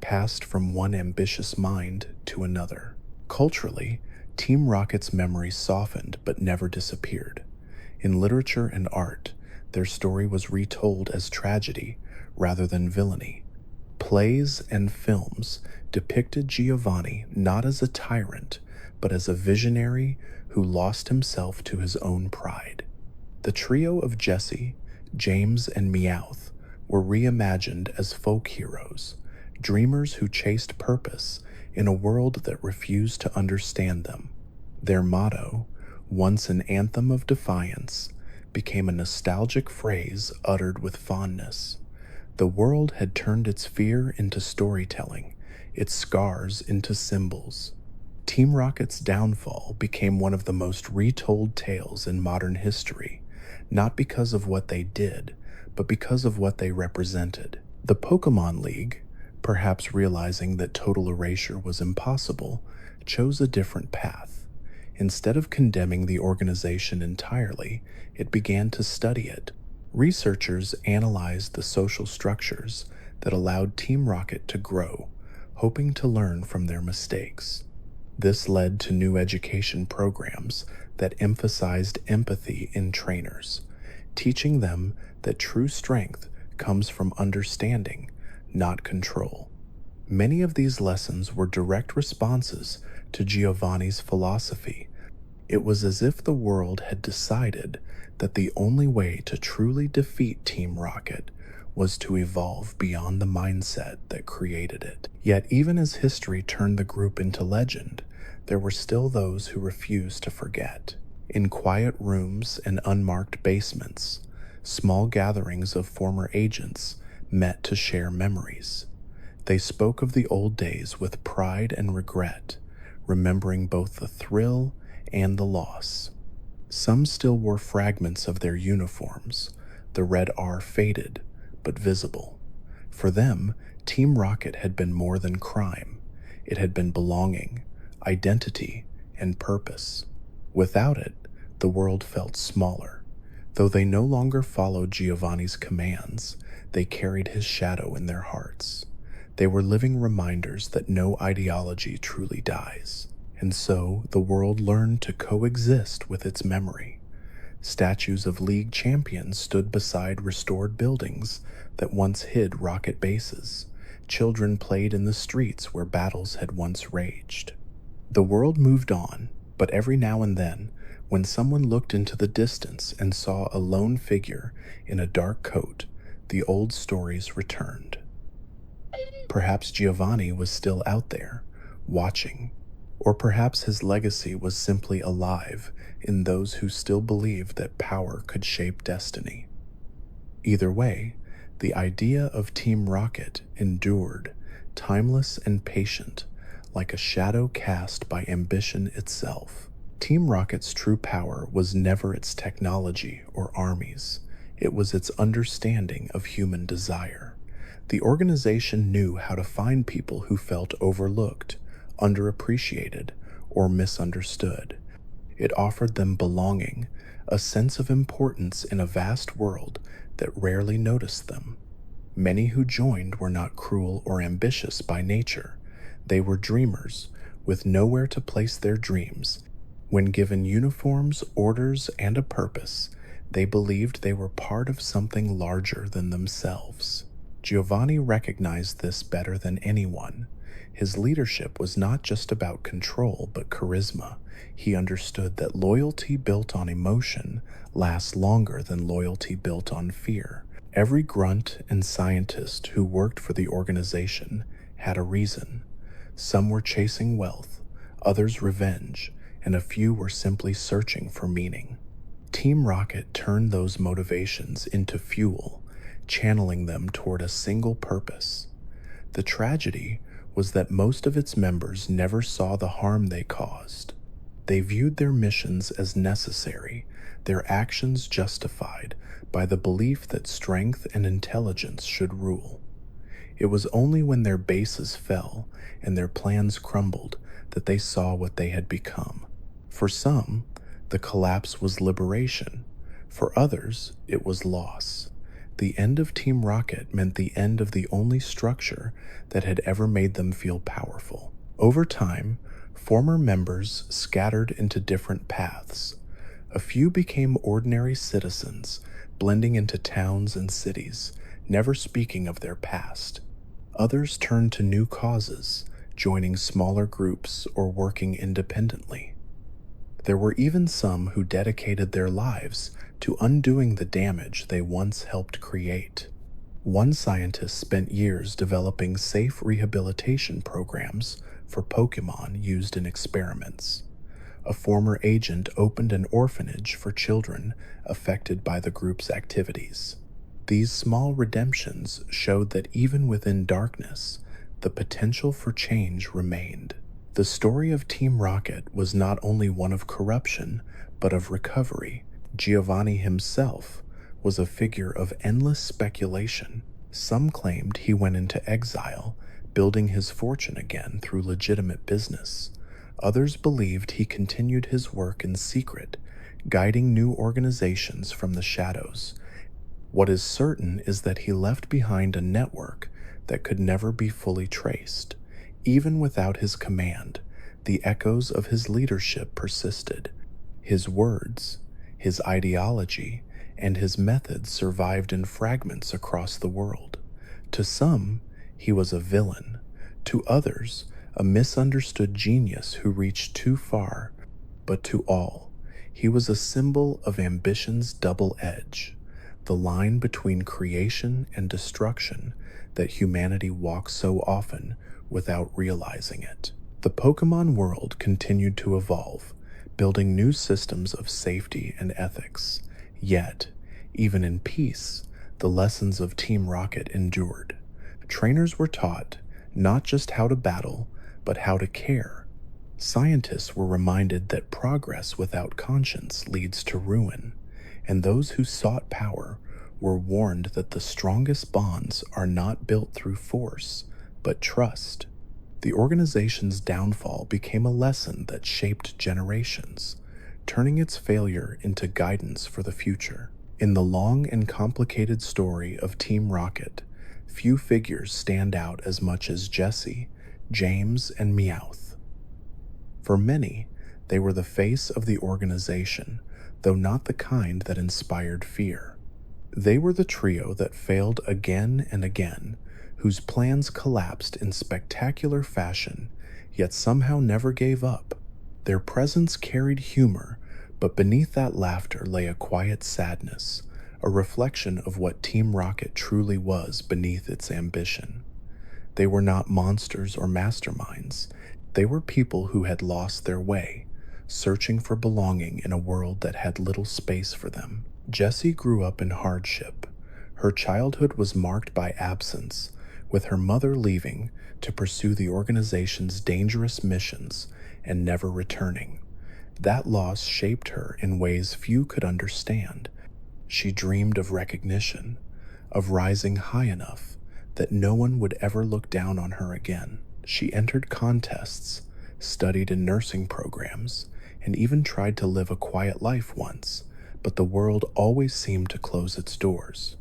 passed from one ambitious mind to another. Culturally, Team Rocket's memory softened but never disappeared. In literature and art, their story was retold as tragedy rather than villainy. Plays and films depicted Giovanni not as a tyrant, but as a visionary who lost himself to his own pride. The trio of Jesse, James, and Meowth were reimagined as folk heroes, dreamers who chased purpose in a world that refused to understand them. Their motto, once an anthem of defiance, became a nostalgic phrase uttered with fondness. The world had turned its fear into storytelling, its scars into symbols. Team Rocket's downfall became one of the most retold tales in modern history, not because of what they did, but because of what they represented. The Pokemon League, perhaps realizing that total erasure was impossible, chose a different path. Instead of condemning the organization entirely, it began to study it. Researchers analyzed the social structures that allowed Team Rocket to grow, hoping to learn from their mistakes. This led to new education programs that emphasized empathy in trainers, teaching them that true strength comes from understanding, not control. Many of these lessons were direct responses to Giovanni's philosophy. It was as if the world had decided that the only way to truly defeat Team Rocket was to evolve beyond the mindset that created it. Yet, even as history turned the group into legend, there were still those who refused to forget. In quiet rooms and unmarked basements, small gatherings of former agents met to share memories. They spoke of the old days with pride and regret, remembering both the thrill and the loss. Some still wore fragments of their uniforms, the red R faded but visible. For them, Team Rocket had been more than crime. It had been belonging, identity, and purpose. Without it, the world felt smaller. Though they no longer followed Giovanni's commands, they carried his shadow in their hearts. They were living reminders that no ideology truly dies. And so the world learned to coexist with its memory. Statues of League champions stood beside restored buildings that once hid rocket bases. Children played in the streets where battles had once raged. The world moved on, but every now and then, when someone looked into the distance and saw a lone figure in a dark coat, the old stories returned. Perhaps Giovanni was still out there, watching, or perhaps his legacy was simply alive in those who still believed that power could shape destiny. Either way, the idea of Team Rocket endured, timeless and patient, like a shadow cast by ambition itself. Team Rocket's true power was never its technology or armies. It was its understanding of human desire. The organization knew how to find people who felt overlooked, underappreciated, or misunderstood. It offered them belonging, a sense of importance in a vast world that rarely noticed them. Many who joined were not cruel or ambitious by nature. They were dreamers, with nowhere to place their dreams. When given uniforms, orders, and a purpose, they believed they were part of something larger than themselves. Giovanni recognized this better than anyone. His leadership was not just about control, but charisma. He understood that loyalty built on emotion lasts longer than loyalty built on fear. Every grunt and scientist who worked for the organization had a reason. Some were chasing wealth, others revenge, and a few were simply searching for meaning. Team Rocket turned those motivations into fuel, channeling them toward a single purpose. The tragedy was that most of its members never saw the harm they caused. They viewed their missions as necessary, their actions justified by the belief that strength and intelligence should rule. It was only when their bases fell and their plans crumbled that they saw what they had become. For some, the collapse was liberation. For others, it was loss. The end of Team Rocket meant the end of the only structure that had ever made them feel powerful. Over time, former members scattered into different paths. A few became ordinary citizens, blending into towns and cities, never speaking of their past. Others turned to new causes, joining smaller groups or working independently. There were even some who dedicated their lives to undoing the damage they once helped create. One scientist spent years developing safe rehabilitation programs for Pokemon used in experiments. A former agent opened an orphanage for children affected by the group's activities. These small redemptions showed that even within darkness, the potential for change remained. The story of Team Rocket was not only one of corruption, but of recovery. Giovanni himself was a figure of endless speculation. Some claimed he went into exile, building his fortune again through legitimate business. Others believed he continued his work in secret, guiding new organizations from the shadows. What is certain is that he left behind a network that could never be fully traced. Even without his command, the echoes of his leadership persisted. His words, his ideology, and his methods survived in fragments across the world. To some, he was a villain. To others, a misunderstood genius who reached too far. But to all, he was a symbol of ambition's double edge, the line between creation and destruction that humanity walks so often without realizing it. The Pokemon world continued to evolve, building new systems of safety and ethics. Yet, even in peace, the lessons of Team Rocket endured. Trainers were taught not just how to battle, but how to care. Scientists were reminded that progress without conscience leads to ruin, and those who sought power were warned that the strongest bonds are not built through force, but trust. The organization's downfall became a lesson that shaped generations, turning its failure into guidance for the future. In the long and complicated story of Team Rocket, few figures stand out as much as Jesse, James, and Meowth. For many, they were the face of the organization, though not the kind that inspired fear. They were the trio that failed again and again, whose plans collapsed in spectacular fashion, yet somehow never gave up. Their presence carried humor, but beneath that laughter lay a quiet sadness, a reflection of what Team Rocket truly was beneath its ambition. They were not monsters or masterminds. They were people who had lost their way, searching for belonging in a world that had little space for them. Jessie grew up in hardship. Her childhood was marked by absence, with her mother leaving to pursue the organization's dangerous missions and never returning. That loss shaped her in ways few could understand. She dreamed of recognition, of rising high enough that no one would ever look down on her again. She entered contests, studied in nursing programs, and even tried to live a quiet life once, but the world always seemed to close its doors.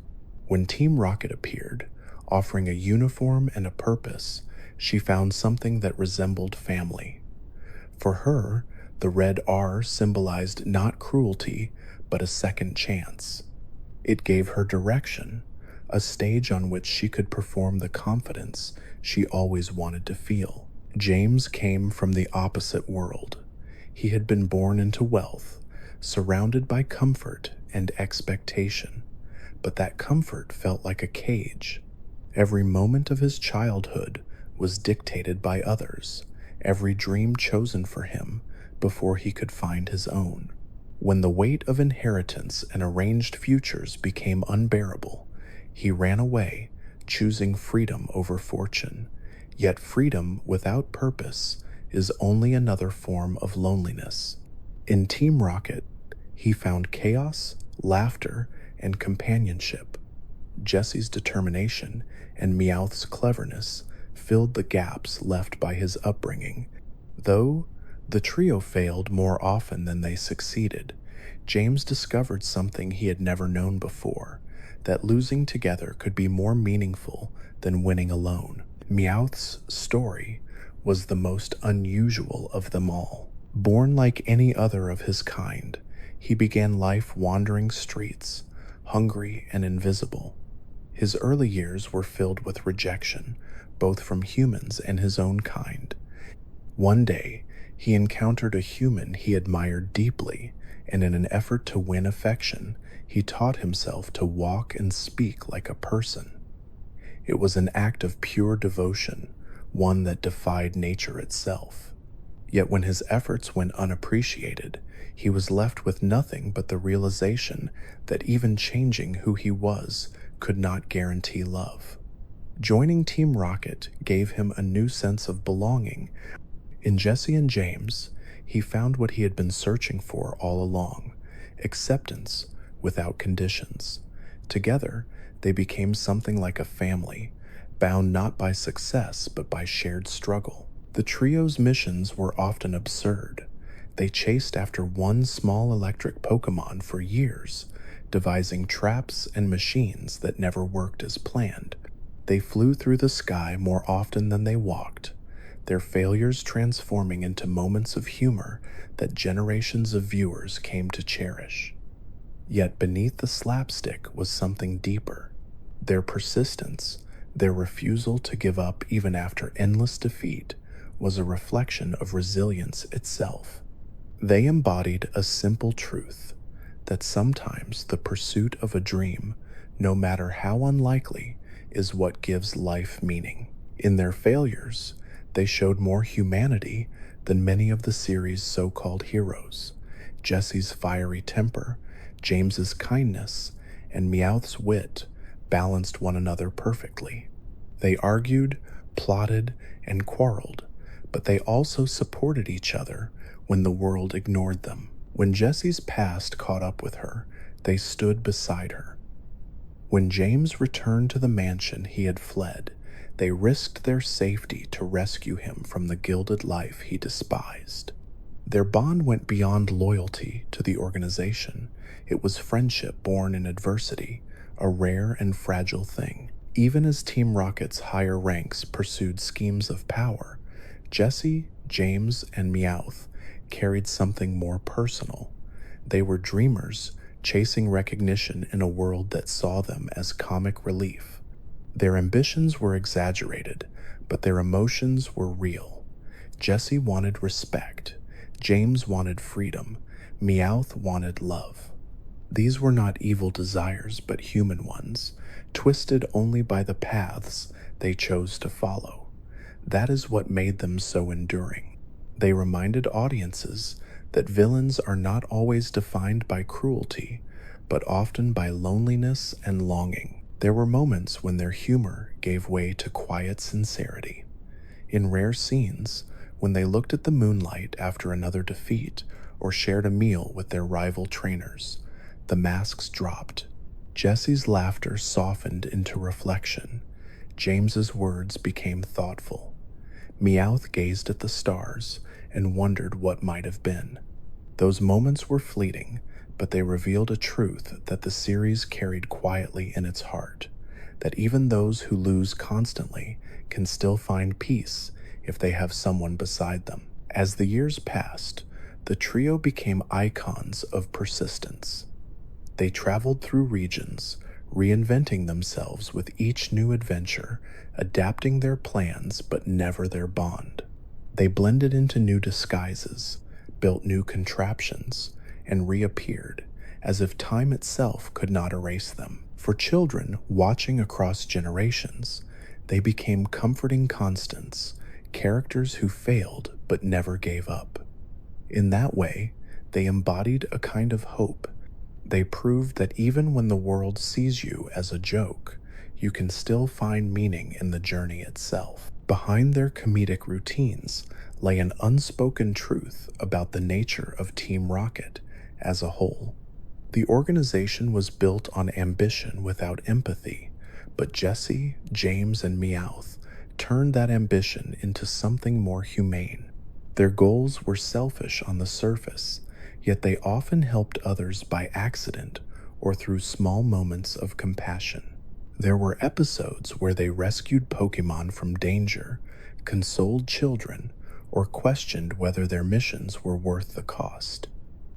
When Team Rocket appeared, offering a uniform and a purpose, she found something that resembled family. For her, the red R symbolized not cruelty, but a second chance. It gave her direction, a stage on which she could perform the confidence she always wanted to feel. James came from the opposite world. He had been born into wealth, surrounded by comfort and expectation, but that comfort felt like a cage. Every moment of his childhood was dictated by others, every dream chosen for him before he could find his own. When the weight of inheritance and arranged futures became unbearable, he ran away, choosing freedom over fortune. Yet freedom without purpose is only another form of loneliness. In Team Rocket, he found chaos, laughter, and companionship. Jesse's determination and Meowth's cleverness filled the gaps left by his upbringing. Though the trio failed more often than they succeeded, James discovered something he had never known before, that losing together could be more meaningful than winning alone. Meowth's story was the most unusual of them all. Born like any other of his kind, he began life wandering streets, hungry and invisible. His early years were filled with rejection, both from humans and his own kind. One day, he encountered a human he admired deeply, and in an effort to win affection, he taught himself to walk and speak like a person. It was an act of pure devotion, one that defied nature itself. Yet when his efforts went unappreciated, he was left with nothing but the realization that even changing who he was could not guarantee love. Joining Team Rocket gave him a new sense of belonging. In Jesse and James, he found what he had been searching for all along: acceptance without conditions. Together, they became something like a family, bound not by success but by shared struggle. The trio's missions were often absurd. They chased after one small electric Pokemon for years, devising traps and machines that never worked as planned. They flew through the sky more often than they walked, their failures transforming into moments of humor that generations of viewers came to cherish. Yet beneath the slapstick was something deeper. Their persistence, their refusal to give up even after endless defeat, was a reflection of resilience itself. They embodied a simple truth: that sometimes the pursuit of a dream, no matter how unlikely, is what gives life meaning. In their failures, they showed more humanity than many of the series' so-called heroes. Jesse's fiery temper, James's kindness, and Meowth's wit balanced one another perfectly. They argued, plotted, and quarreled, but they also supported each other when the world ignored them. When Jessie's past caught up with her, they stood beside her. When James returned to the mansion he had fled, they risked their safety to rescue him from the gilded life he despised. Their bond went beyond loyalty to the organization. It was friendship born in adversity, a rare and fragile thing. Even as Team Rocket's higher ranks pursued schemes of power, Jesse, James, and Meowth carried something more personal. They were dreamers, chasing recognition in a world that saw them as comic relief. Their ambitions were exaggerated, but their emotions were real. Jesse wanted respect, James wanted freedom, Meowth wanted love. These were not evil desires, but human ones, twisted only by the paths they chose to follow. That is what made them so enduring. They reminded audiences that villains are not always defined by cruelty, but often by loneliness and longing. There were moments when their humor gave way to quiet sincerity. In rare scenes, when they looked at the moonlight after another defeat or shared a meal with their rival trainers, the masks dropped. Jesse's laughter softened into reflection. James's words became thoughtful. Meowth gazed at the stars and wondered what might have been. Those moments were fleeting, but they revealed a truth that the series carried quietly in its heart: that even those who lose constantly can still find peace if they have someone beside them. As the years passed, the trio became icons of persistence. They traveled through regions, reinventing themselves with each new adventure, adapting their plans but never their bond. They blended into new disguises, built new contraptions, and reappeared, as if time itself could not erase them. For children watching across generations, they became comforting constants, characters who failed but never gave up. In that way, they embodied a kind of hope. They proved that even when the world sees you as a joke, you can still find meaning in the journey itself. Behind their comedic routines lay an unspoken truth about the nature of Team Rocket as a whole. The organization was built on ambition without empathy, but Jesse, James, and Meowth turned that ambition into something more humane. Their goals were selfish on the surface, yet they often helped others by accident or through small moments of compassion. There were episodes where they rescued Pokemon from danger, consoled children, or questioned whether their missions were worth the cost.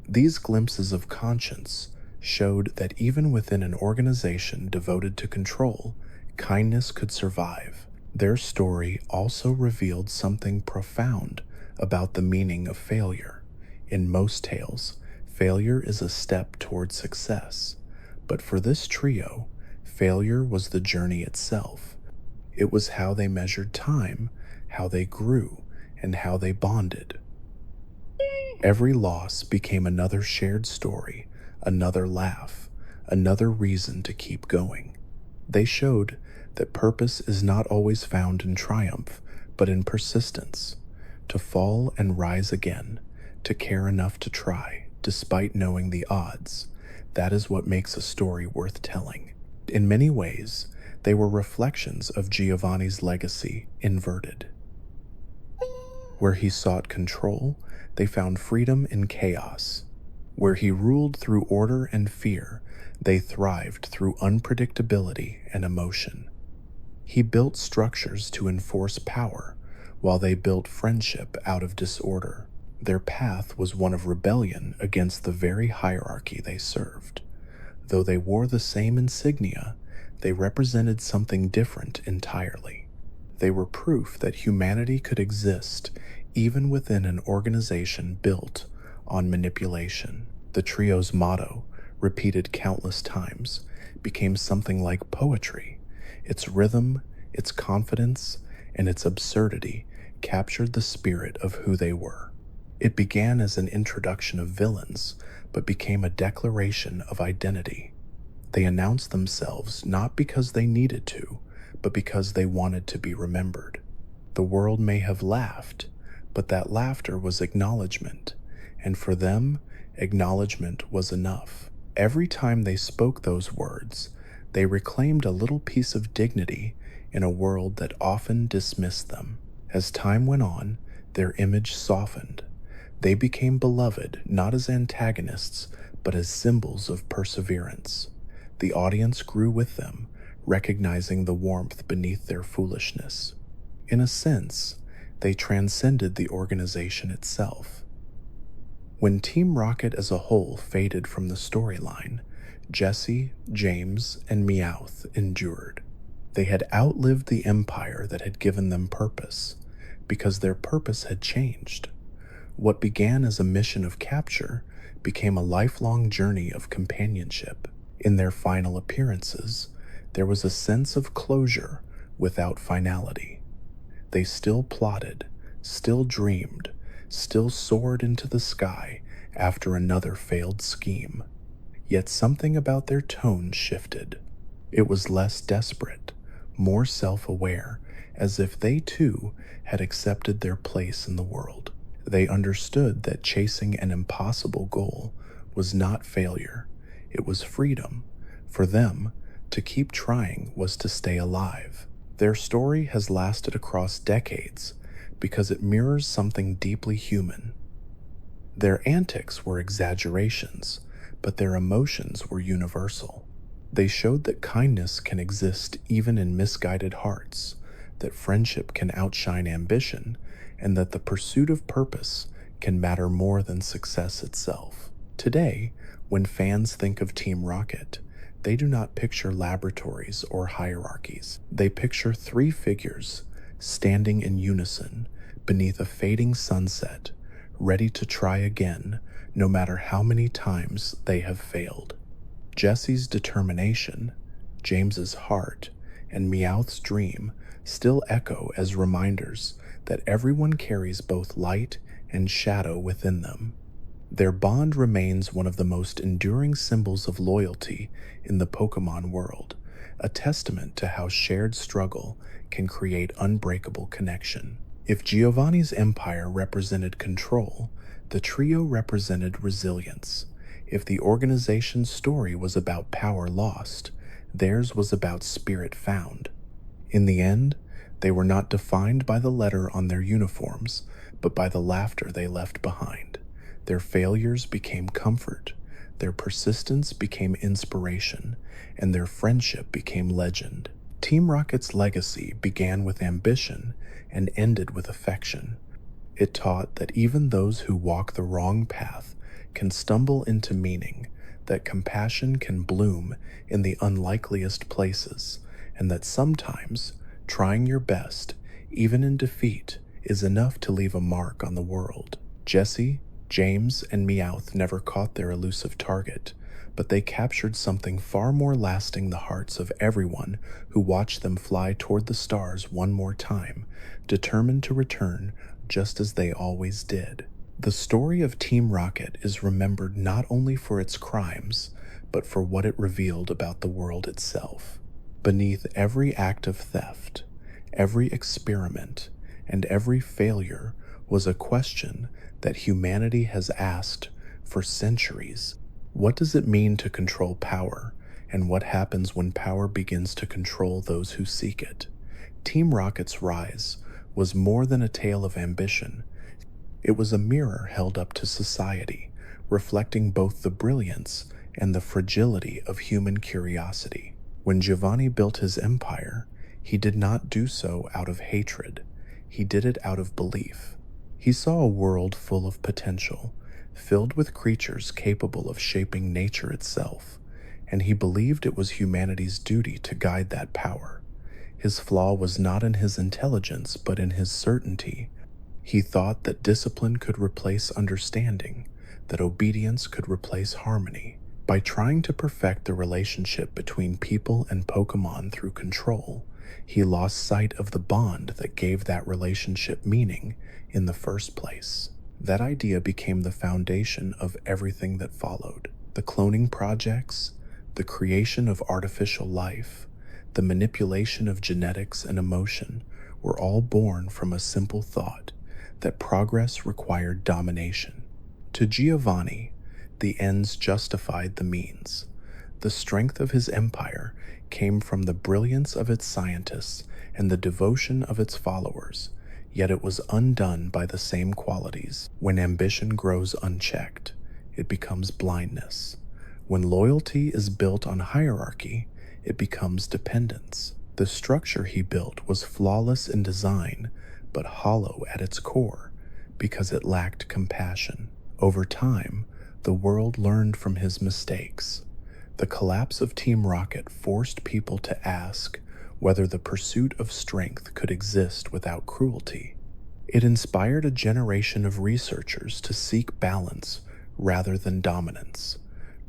These glimpses of conscience showed that even within an organization devoted to control, kindness could survive. Their story also revealed something profound about the meaning of failure. In most tales, failure is a step toward success, but for this trio, failure was the journey itself. It was how they measured time, how they grew, and how they bonded. Every loss became another shared story, another laugh, another reason to keep going. They showed that purpose is not always found in triumph, but in persistence. to fall and rise again, to care enough to try, despite knowing the odds. That is what makes a story worth telling. In many ways, they were reflections of Giovanni's legacy inverted. Where he sought control, they found freedom in chaos. Where he ruled through order and fear, they thrived through unpredictability and emotion. He built structures to enforce power, while they built friendship out of disorder. Their path was one of rebellion against the very hierarchy they served. Though they wore the same insignia, they represented something different entirely. They were proof that humanity could exist even within an organization built on manipulation. The trio's motto, repeated countless times, became something like poetry. Its rhythm, its confidence, and its absurdity captured the spirit of who they were. It began as an introduction of villains, but became a declaration of identity. They announced themselves not because they needed to, but because they wanted to be remembered. The world may have laughed, but that laughter was acknowledgement, and for them, acknowledgement was enough. Every time they spoke those words, they reclaimed a little piece of dignity in a world that often dismissed them. As time went on, their image softened. They became beloved not as antagonists, but as symbols of perseverance. The audience grew with them, recognizing the warmth beneath their foolishness. In a sense, they transcended the organization itself. When Team Rocket as a whole faded from the storyline, Jesse, James, and Meowth endured. They had outlived the empire that had given them purpose, because their purpose had changed. What began as a mission of capture became a lifelong journey of companionship. In their final appearances, there was a sense of closure without finality. They still plotted, still dreamed, still soared into the sky after another failed scheme. Yet something about their tone shifted. It was less desperate, more self-aware, as if they too had accepted their place in the world. They understood that chasing an impossible goal was not failure, it was freedom. For them, to keep trying was to stay alive. Their story has lasted across decades because it mirrors something deeply human. Their antics were exaggerations, but their emotions were universal. They showed that kindness can exist even in misguided hearts, that friendship can outshine ambition, and that the pursuit of purpose can matter more than success itself. Today, when fans think of Team Rocket, they do not picture laboratories or hierarchies. They picture three figures standing in unison beneath a fading sunset, ready to try again, no matter how many times they have failed. Jesse's determination, James's heart, and Meowth's dream still echo as reminders that everyone carries both light and shadow within them. Their bond remains one of the most enduring symbols of loyalty in the Pokemon world, a testament to how shared struggle can create unbreakable connection. If Giovanni's empire represented control, the trio represented resilience. If the organization's story was about power lost, theirs was about spirit found. In the end, they were not defined by the letter on their uniforms, but by the laughter they left behind. Their failures became comfort, their persistence became inspiration, and their friendship became legend. Team Rocket's legacy began with ambition and ended with affection. It taught that even those who walk the wrong path can stumble into meaning, that compassion can bloom in the unlikeliest places, and that sometimes trying your best, even in defeat, is enough to leave a mark on the world. Jesse, James, and Meowth never caught their elusive target, but they captured something far more lasting the hearts of everyone who watched them fly toward the stars one more time, determined to return just as they always did. The story of Team Rocket is remembered not only for its crimes, but for what it revealed about the world itself. Beneath every act of theft, every experiment, and every failure was a question that humanity has asked for centuries. What does it mean to control power, and what happens when power begins to control those who seek it? Team Rocket's rise was more than a tale of ambition. It was a mirror held up to society, reflecting both the brilliance and the fragility of human curiosity. When Giovanni built his empire, he did not do so out of hatred. He did it out of belief. He saw a world full of potential, filled with creatures capable of shaping nature itself, and he believed it was humanity's duty to guide that power. His flaw was not in his intelligence, but in his certainty. He thought that discipline could replace understanding, that obedience could replace harmony. By trying to perfect the relationship between people and Pokemon through control, he lost sight of the bond that gave that relationship meaning in the first place. That idea became the foundation of everything that followed. The cloning projects, the creation of artificial life, the manipulation of genetics and emotion were all born from a simple thought that progress required domination. To Giovanni, the ends justified the means. The strength of his empire came from the brilliance of its scientists and the devotion of its followers, yet it was undone by the same qualities. When ambition grows unchecked, it becomes blindness. When loyalty is built on hierarchy, it becomes dependence. The structure he built was flawless in design, but hollow at its core because it lacked compassion. Over time, the world learned from his mistakes. The collapse of Team Rocket forced people to ask whether the pursuit of strength could exist without cruelty. It inspired a generation of researchers to seek balance rather than dominance.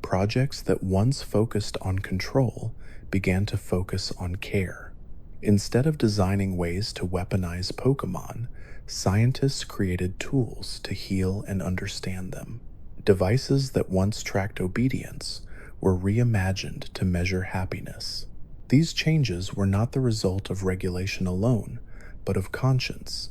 Projects that once focused on control began to focus on care. Instead of designing ways to weaponize Pokemon, scientists created tools to heal and understand them. Devices that once tracked obedience were reimagined to measure happiness. These changes were not the result of regulation alone, but of conscience.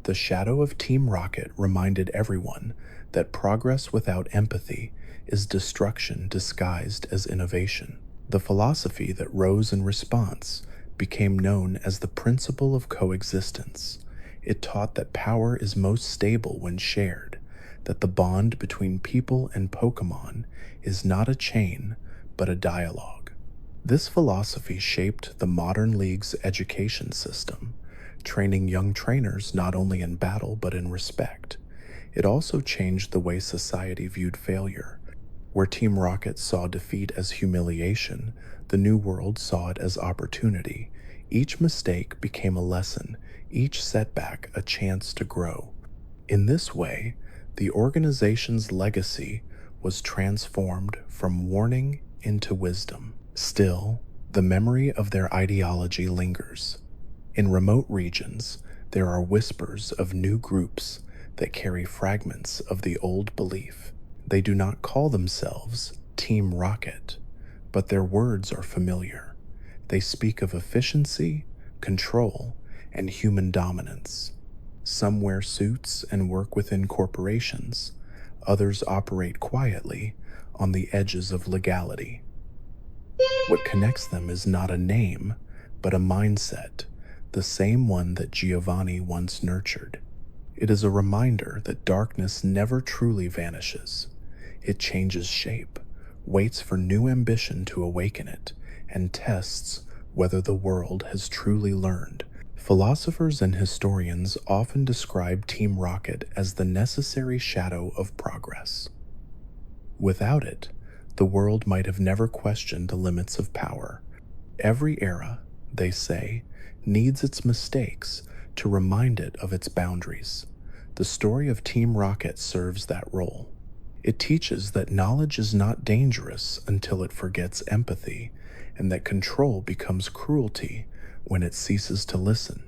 The shadow of Team Rocket reminded everyone that progress without empathy is destruction disguised as innovation. The philosophy that rose in response became known as the principle of coexistence. It taught that power is most stable when shared, that the bond between people and Pokemon is not a chain, but a dialogue. This philosophy shaped the modern league's education system, training young trainers not only in battle but in respect. It also changed the way society viewed failure. Where Team Rocket saw defeat as humiliation, the New World saw it as opportunity. Each mistake became a lesson, each setback a chance to grow. In this way, the organization's legacy was transformed from warning into wisdom. Still, the memory of their ideology lingers. In remote regions, there are whispers of new groups that carry fragments of the old belief. They do not call themselves Team Rocket, but their words are familiar. They speak of efficiency, control, and human dominance. Some wear suits and work within corporations. Others operate quietly on the edges of legality. What connects them is not a name, but a mindset, the same one that Giovanni once nurtured. It is a reminder that darkness never truly vanishes. It changes shape, waits for new ambition to awaken it, and tests whether the world has truly learned. Philosophers and historians often describe Team Rocket as the necessary shadow of progress. Without it, the world might have never questioned the limits of power. Every era, they say, needs its mistakes to remind it of its boundaries. The story of Team Rocket serves that role. It teaches that knowledge is not dangerous until it forgets empathy, and that control becomes cruelty when it ceases to listen.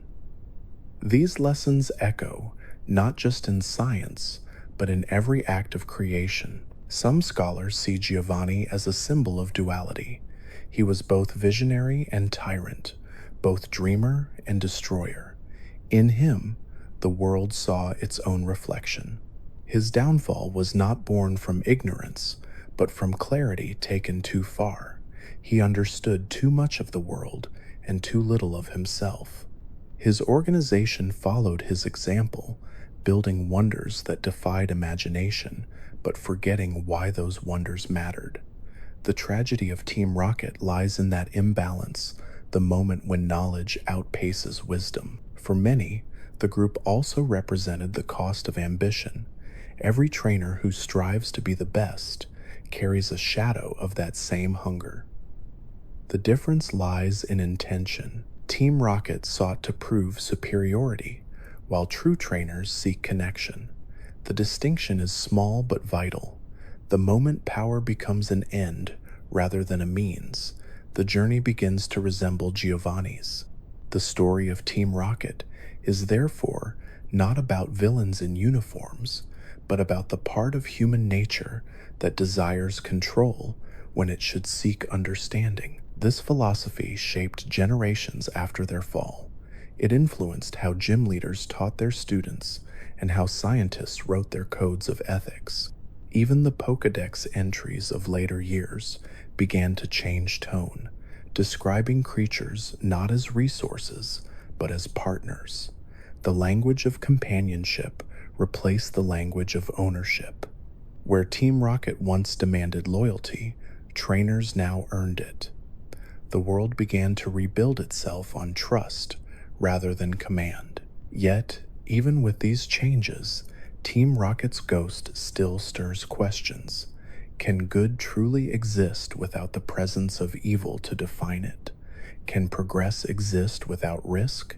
These lessons echo not just in science, but in every act of creation. Some scholars see Giovanni as a symbol of duality. He was both visionary and tyrant, both dreamer and destroyer. In him, the world saw its own reflection. His downfall was not born from ignorance, but from clarity taken too far. He understood too much of the world and too little of himself. His organization followed his example, building wonders that defied imagination, but forgetting why those wonders mattered. The tragedy of Team Rocket lies in that imbalance, the moment when knowledge outpaces wisdom. For many, the group also represented the cost of ambition. Every trainer who strives to be the best carries a shadow of that same hunger. The difference lies in intention. Team Rocket sought to prove superiority, while true trainers seek connection. The distinction is small but vital. The moment power becomes an end rather than a means, the journey begins to resemble Giovanni's. The story of Team Rocket is therefore not about villains in uniforms, but about the part of human nature that desires control when it should seek understanding. This philosophy shaped generations after their fall. It influenced how gym leaders taught their students and how scientists wrote their codes of ethics. Even the Pokédex entries of later years began to change tone, describing creatures not as resources, but as partners. The language of companionship replaced the language of ownership. Where Team Rocket once demanded loyalty, trainers now earned it. The world began to rebuild itself on trust rather than command. Yet, even with these changes, Team Rocket's ghost still stirs questions. Can good truly exist without the presence of evil to define it? Can progress exist without risk?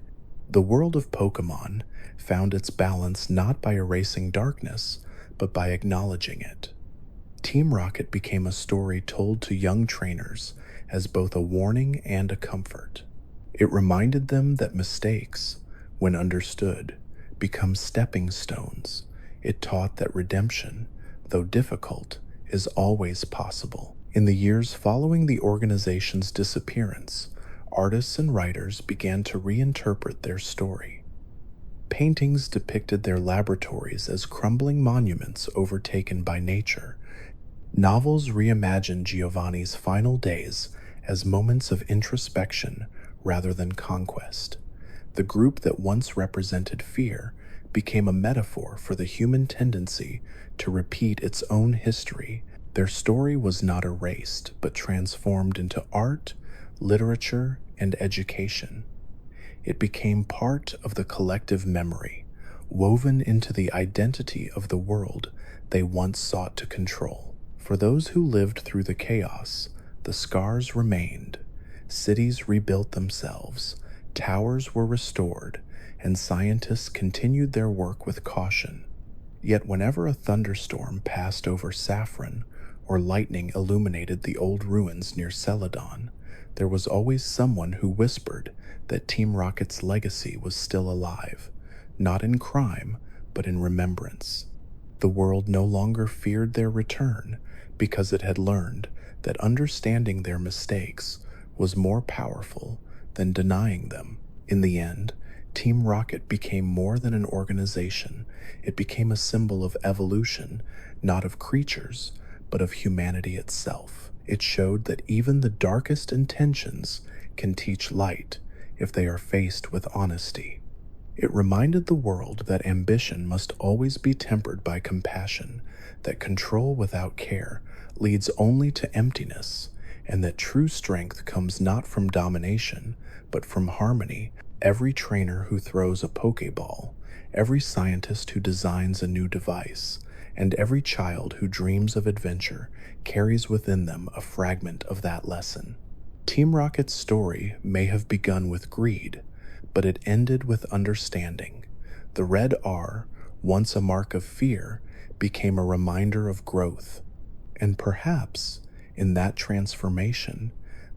The world of Pokemon found its balance not by erasing darkness, but by acknowledging it. Team Rocket became a story told to young trainers as both a warning and a comfort. It reminded them that mistakes, when understood, become stepping stones. It taught that redemption, though difficult, is always possible. In the years following the organization's disappearance, artists and writers began to reinterpret their story. Paintings depicted their laboratories as crumbling monuments overtaken by nature. Novels reimagined Giovanni's final days as moments of introspection rather than conquest. The group that once represented fear became a metaphor for the human tendency to repeat its own history. Their story was not erased, but transformed into art, literature, and education. It became part of the collective memory, woven into the identity of the world they once sought to control. For those who lived through the chaos, the scars remained. Cities rebuilt themselves, towers were restored, and scientists continued their work with caution. Yet whenever a thunderstorm passed over Saffron or lightning illuminated the old ruins near Celadon, there was always someone who whispered that Team Rocket's legacy was still alive, not in crime, but in remembrance. The world no longer feared their return because it had learned that understanding their mistakes was more powerful than denying them. In the end, Team Rocket became more than an organization. It became a symbol of evolution, not of creatures, but of humanity itself. It showed that even the darkest intentions can teach light if they are faced with honesty. It reminded the world that ambition must always be tempered by compassion, that control without care leads only to emptiness, and that true strength comes not from domination, but from harmony. Every trainer who throws a Pokeball, every scientist who designs a new device, and every child who dreams of adventure carries within them a fragment of that lesson. Team Rocket's story may have begun with greed, but it ended with understanding. The red R, once a mark of fear, became a reminder of growth. And perhaps, in that transformation,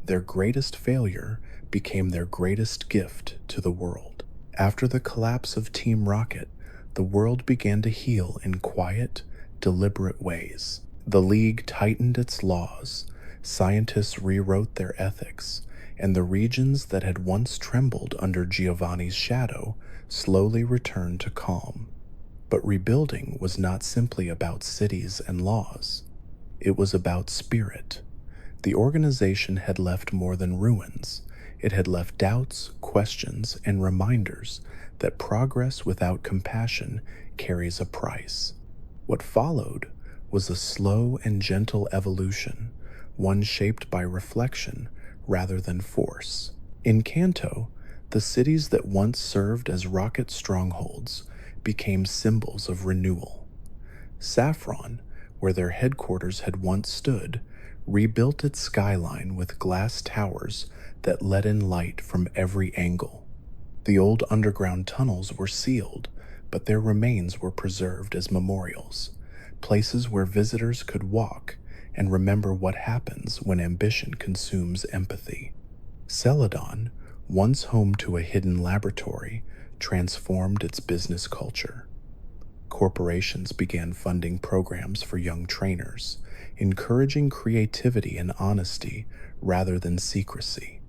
their greatest failure became their greatest gift to the world. After the collapse of Team Rocket, the world began to heal in quiet, deliberate ways. The League tightened its laws, scientists rewrote their ethics, and the regions that had once trembled under Giovanni's shadow slowly returned to calm. But rebuilding was not simply about cities and laws, it was about spirit. The organization had left more than ruins. It had left doubts, questions, and reminders that progress without compassion carries a price. What followed was a slow and gentle evolution, one shaped by reflection rather than force. In Kanto, the cities that once served as rocket strongholds became symbols of renewal. Saffron, where their headquarters had once stood, rebuilt its skyline with glass towers that let in light from every angle. The old underground tunnels were sealed, but their remains were preserved as memorials, places where visitors could walk and remember what happens when ambition consumes empathy. Celadon, once home to a hidden laboratory, transformed its business culture. Corporations began funding programs for young trainers, encouraging creativity and honesty rather than secrecy.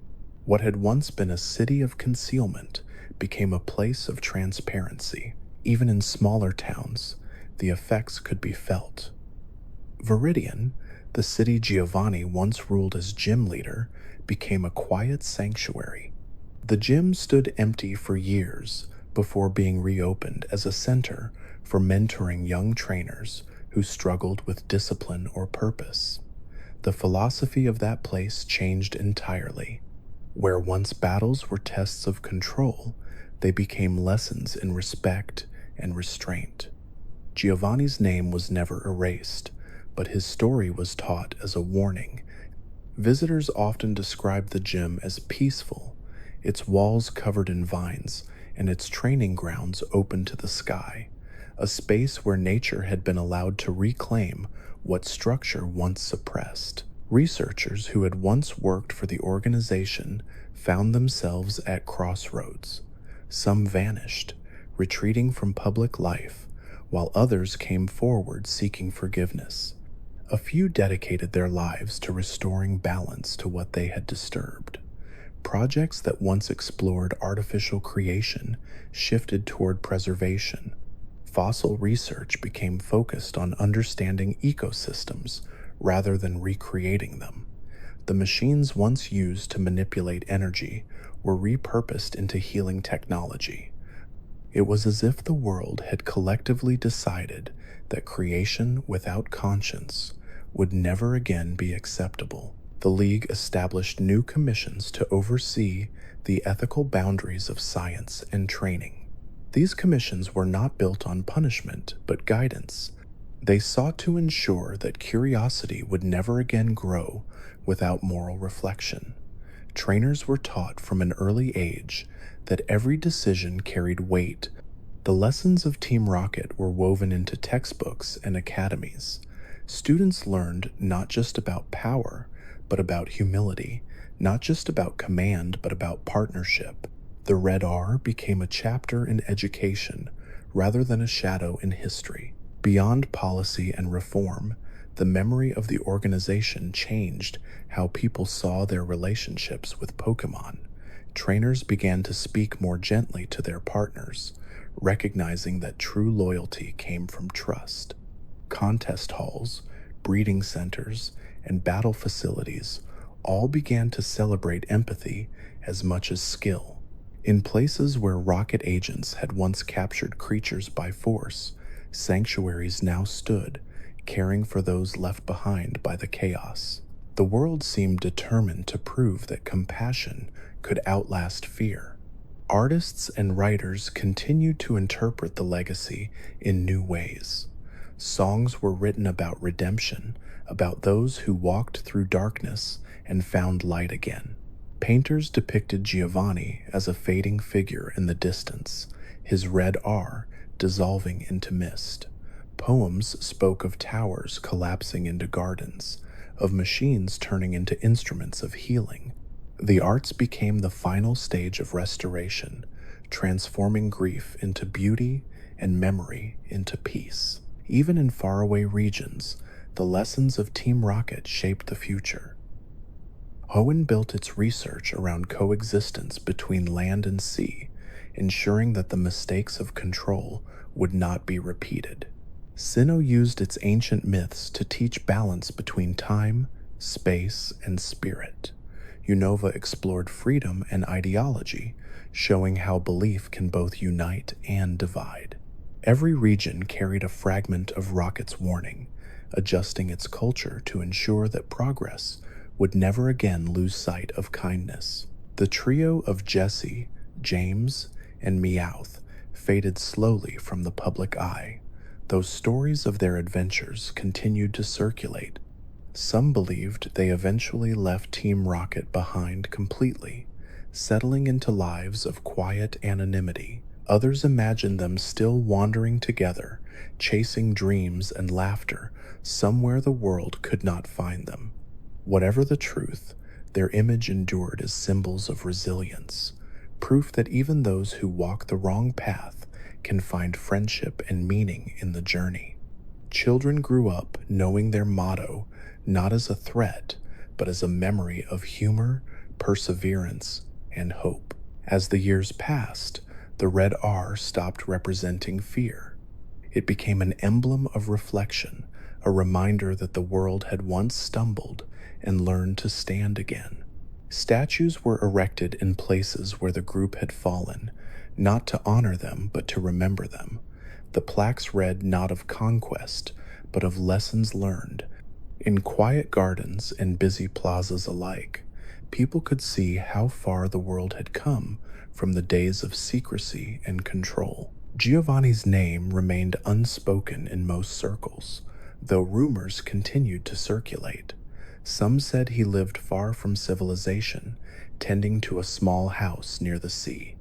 What had once been a city of concealment became a place of transparency. Even in smaller towns, the effects could be felt. Viridian, the city Giovanni once ruled as gym leader, became a quiet sanctuary. The gym stood empty for years before being reopened as a center for mentoring young trainers who struggled with discipline or purpose. The philosophy of that place changed entirely. Where once battles were tests of control, they became lessons in respect and restraint. Giovanni's name was never erased, but his story was taught as a warning. Visitors often described the gym as peaceful, its walls covered in vines and its training grounds open to the sky, a space where nature had been allowed to reclaim what structure once suppressed. Researchers who had once worked for the organization found themselves at crossroads. Some vanished, retreating from public life, while others came forward seeking forgiveness. A few dedicated their lives to restoring balance to what they had disturbed. Projects that once explored artificial creation shifted toward preservation. Fossil research became focused on understanding ecosystems rather than recreating them. The machines once used to manipulate energy were repurposed into healing technology. It was as if the world had collectively decided that creation without conscience would never again be acceptable. The League established new commissions to oversee the ethical boundaries of science and training. These commissions were not built on punishment, but guidance. They sought to ensure that curiosity would never again grow without moral reflection. Trainers were taught from an early age that every decision carried weight. The lessons of Team Rocket were woven into textbooks and academies. Students learned not just about power, but about humility, not just about command, but about partnership. The Red R became a chapter in education rather than a shadow in history. Beyond policy and reform, the memory of the organization changed how people saw their relationships with Pokemon. Trainers began to speak more gently to their partners, recognizing that true loyalty came from trust. Contest halls, breeding centers, and battle facilities all began to celebrate empathy as much as skill. In places where rocket agents had once captured creatures by force, sanctuaries now stood, caring for those left behind by the chaos. The world seemed determined to prove that compassion could outlast fear. Artists and writers continued to interpret the legacy in new ways. Songs were written about redemption, about those who walked through darkness and found light again. Painters depicted Giovanni as a fading figure in the distance, his red R dissolving into mist. Poems spoke of towers collapsing into gardens, of machines turning into instruments of healing. The arts became the final stage of restoration, transforming grief into beauty and memory into peace. Even in faraway regions, the lessons of Team Rocket shaped the future. Hoenn built its research around coexistence between land and sea, ensuring that the mistakes of control would not be repeated. Sinnoh used its ancient myths to teach balance between time, space, and spirit. Unova explored freedom and ideology, showing how belief can both unite and divide. Every region carried a fragment of Rocket's warning, adjusting its culture to ensure that progress would never again lose sight of kindness. The trio of Jesse, James, and Meowth faded slowly from the public eye, though stories of their adventures continued to circulate. Some believed they eventually left Team Rocket behind completely, settling into lives of quiet anonymity. Others imagined them still wandering together, chasing dreams and laughter somewhere the world could not find them. Whatever the truth, their image endured as symbols of resilience, proof that even those who walk the wrong path can find friendship and meaning in the journey. Children grew up knowing their motto not as a threat, but as a memory of humor, perseverance, and hope. As the years passed, the red R stopped representing fear. It became an emblem of reflection, a reminder that the world had once stumbled and learned to stand again. Statues were erected in places where the group had fallen, not to honor them, but to remember them. The plaques read not of conquest, but of lessons learned. In quiet gardens and busy plazas alike, people could see how far the world had come from the days of secrecy and control. Giovanni's name remained unspoken in most circles, though rumors continued to circulate. Some said he lived far from civilization, tending to a small house near the sea.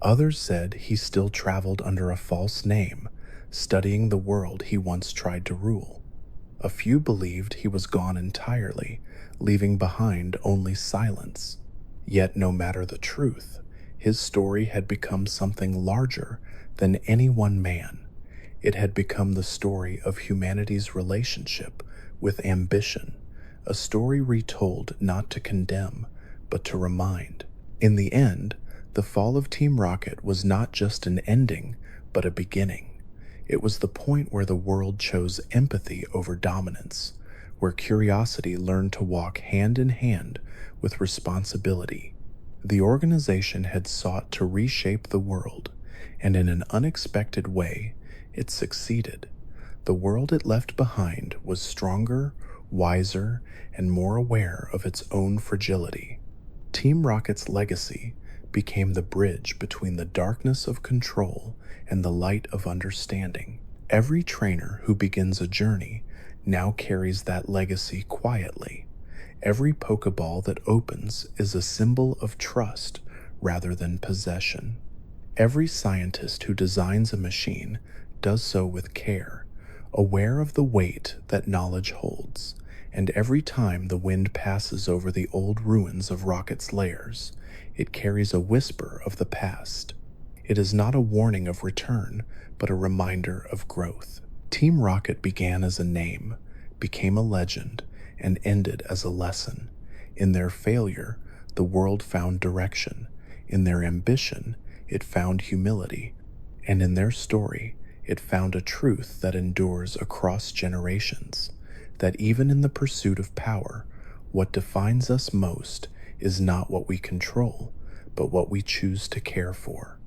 Others said he still traveled under a false name, studying the world he once tried to rule. A few believed he was gone entirely, leaving behind only silence. Yet no matter the truth, his story had become something larger than any one man. It had become the story of humanity's relationship with ambition, a story retold not to condemn, but to remind. In the end, the fall of Team Rocket was not just an ending, but a beginning. It was the point where the world chose empathy over dominance, where curiosity learned to walk hand in hand with responsibility. The organization had sought to reshape the world, and in an unexpected way, it succeeded. The world it left behind was stronger, wiser, and more aware of its own fragility. Team Rocket's legacy became the bridge between the darkness of control and the light of understanding. Every trainer who begins a journey now carries that legacy quietly. Every Pokeball that opens is a symbol of trust rather than possession. Every scientist who designs a machine does so with care, aware of the weight that knowledge holds. And every time the wind passes over the old ruins of Rocket's lairs, it carries a whisper of the past. It is not a warning of return, but a reminder of growth. Team Rocket began as a name, became a legend, and ended as a lesson. In their failure, the world found direction. In their ambition, it found humility. And in their story, it found a truth that endures across generations, that even in the pursuit of power, what defines us most is not what we control, but what we choose to care for.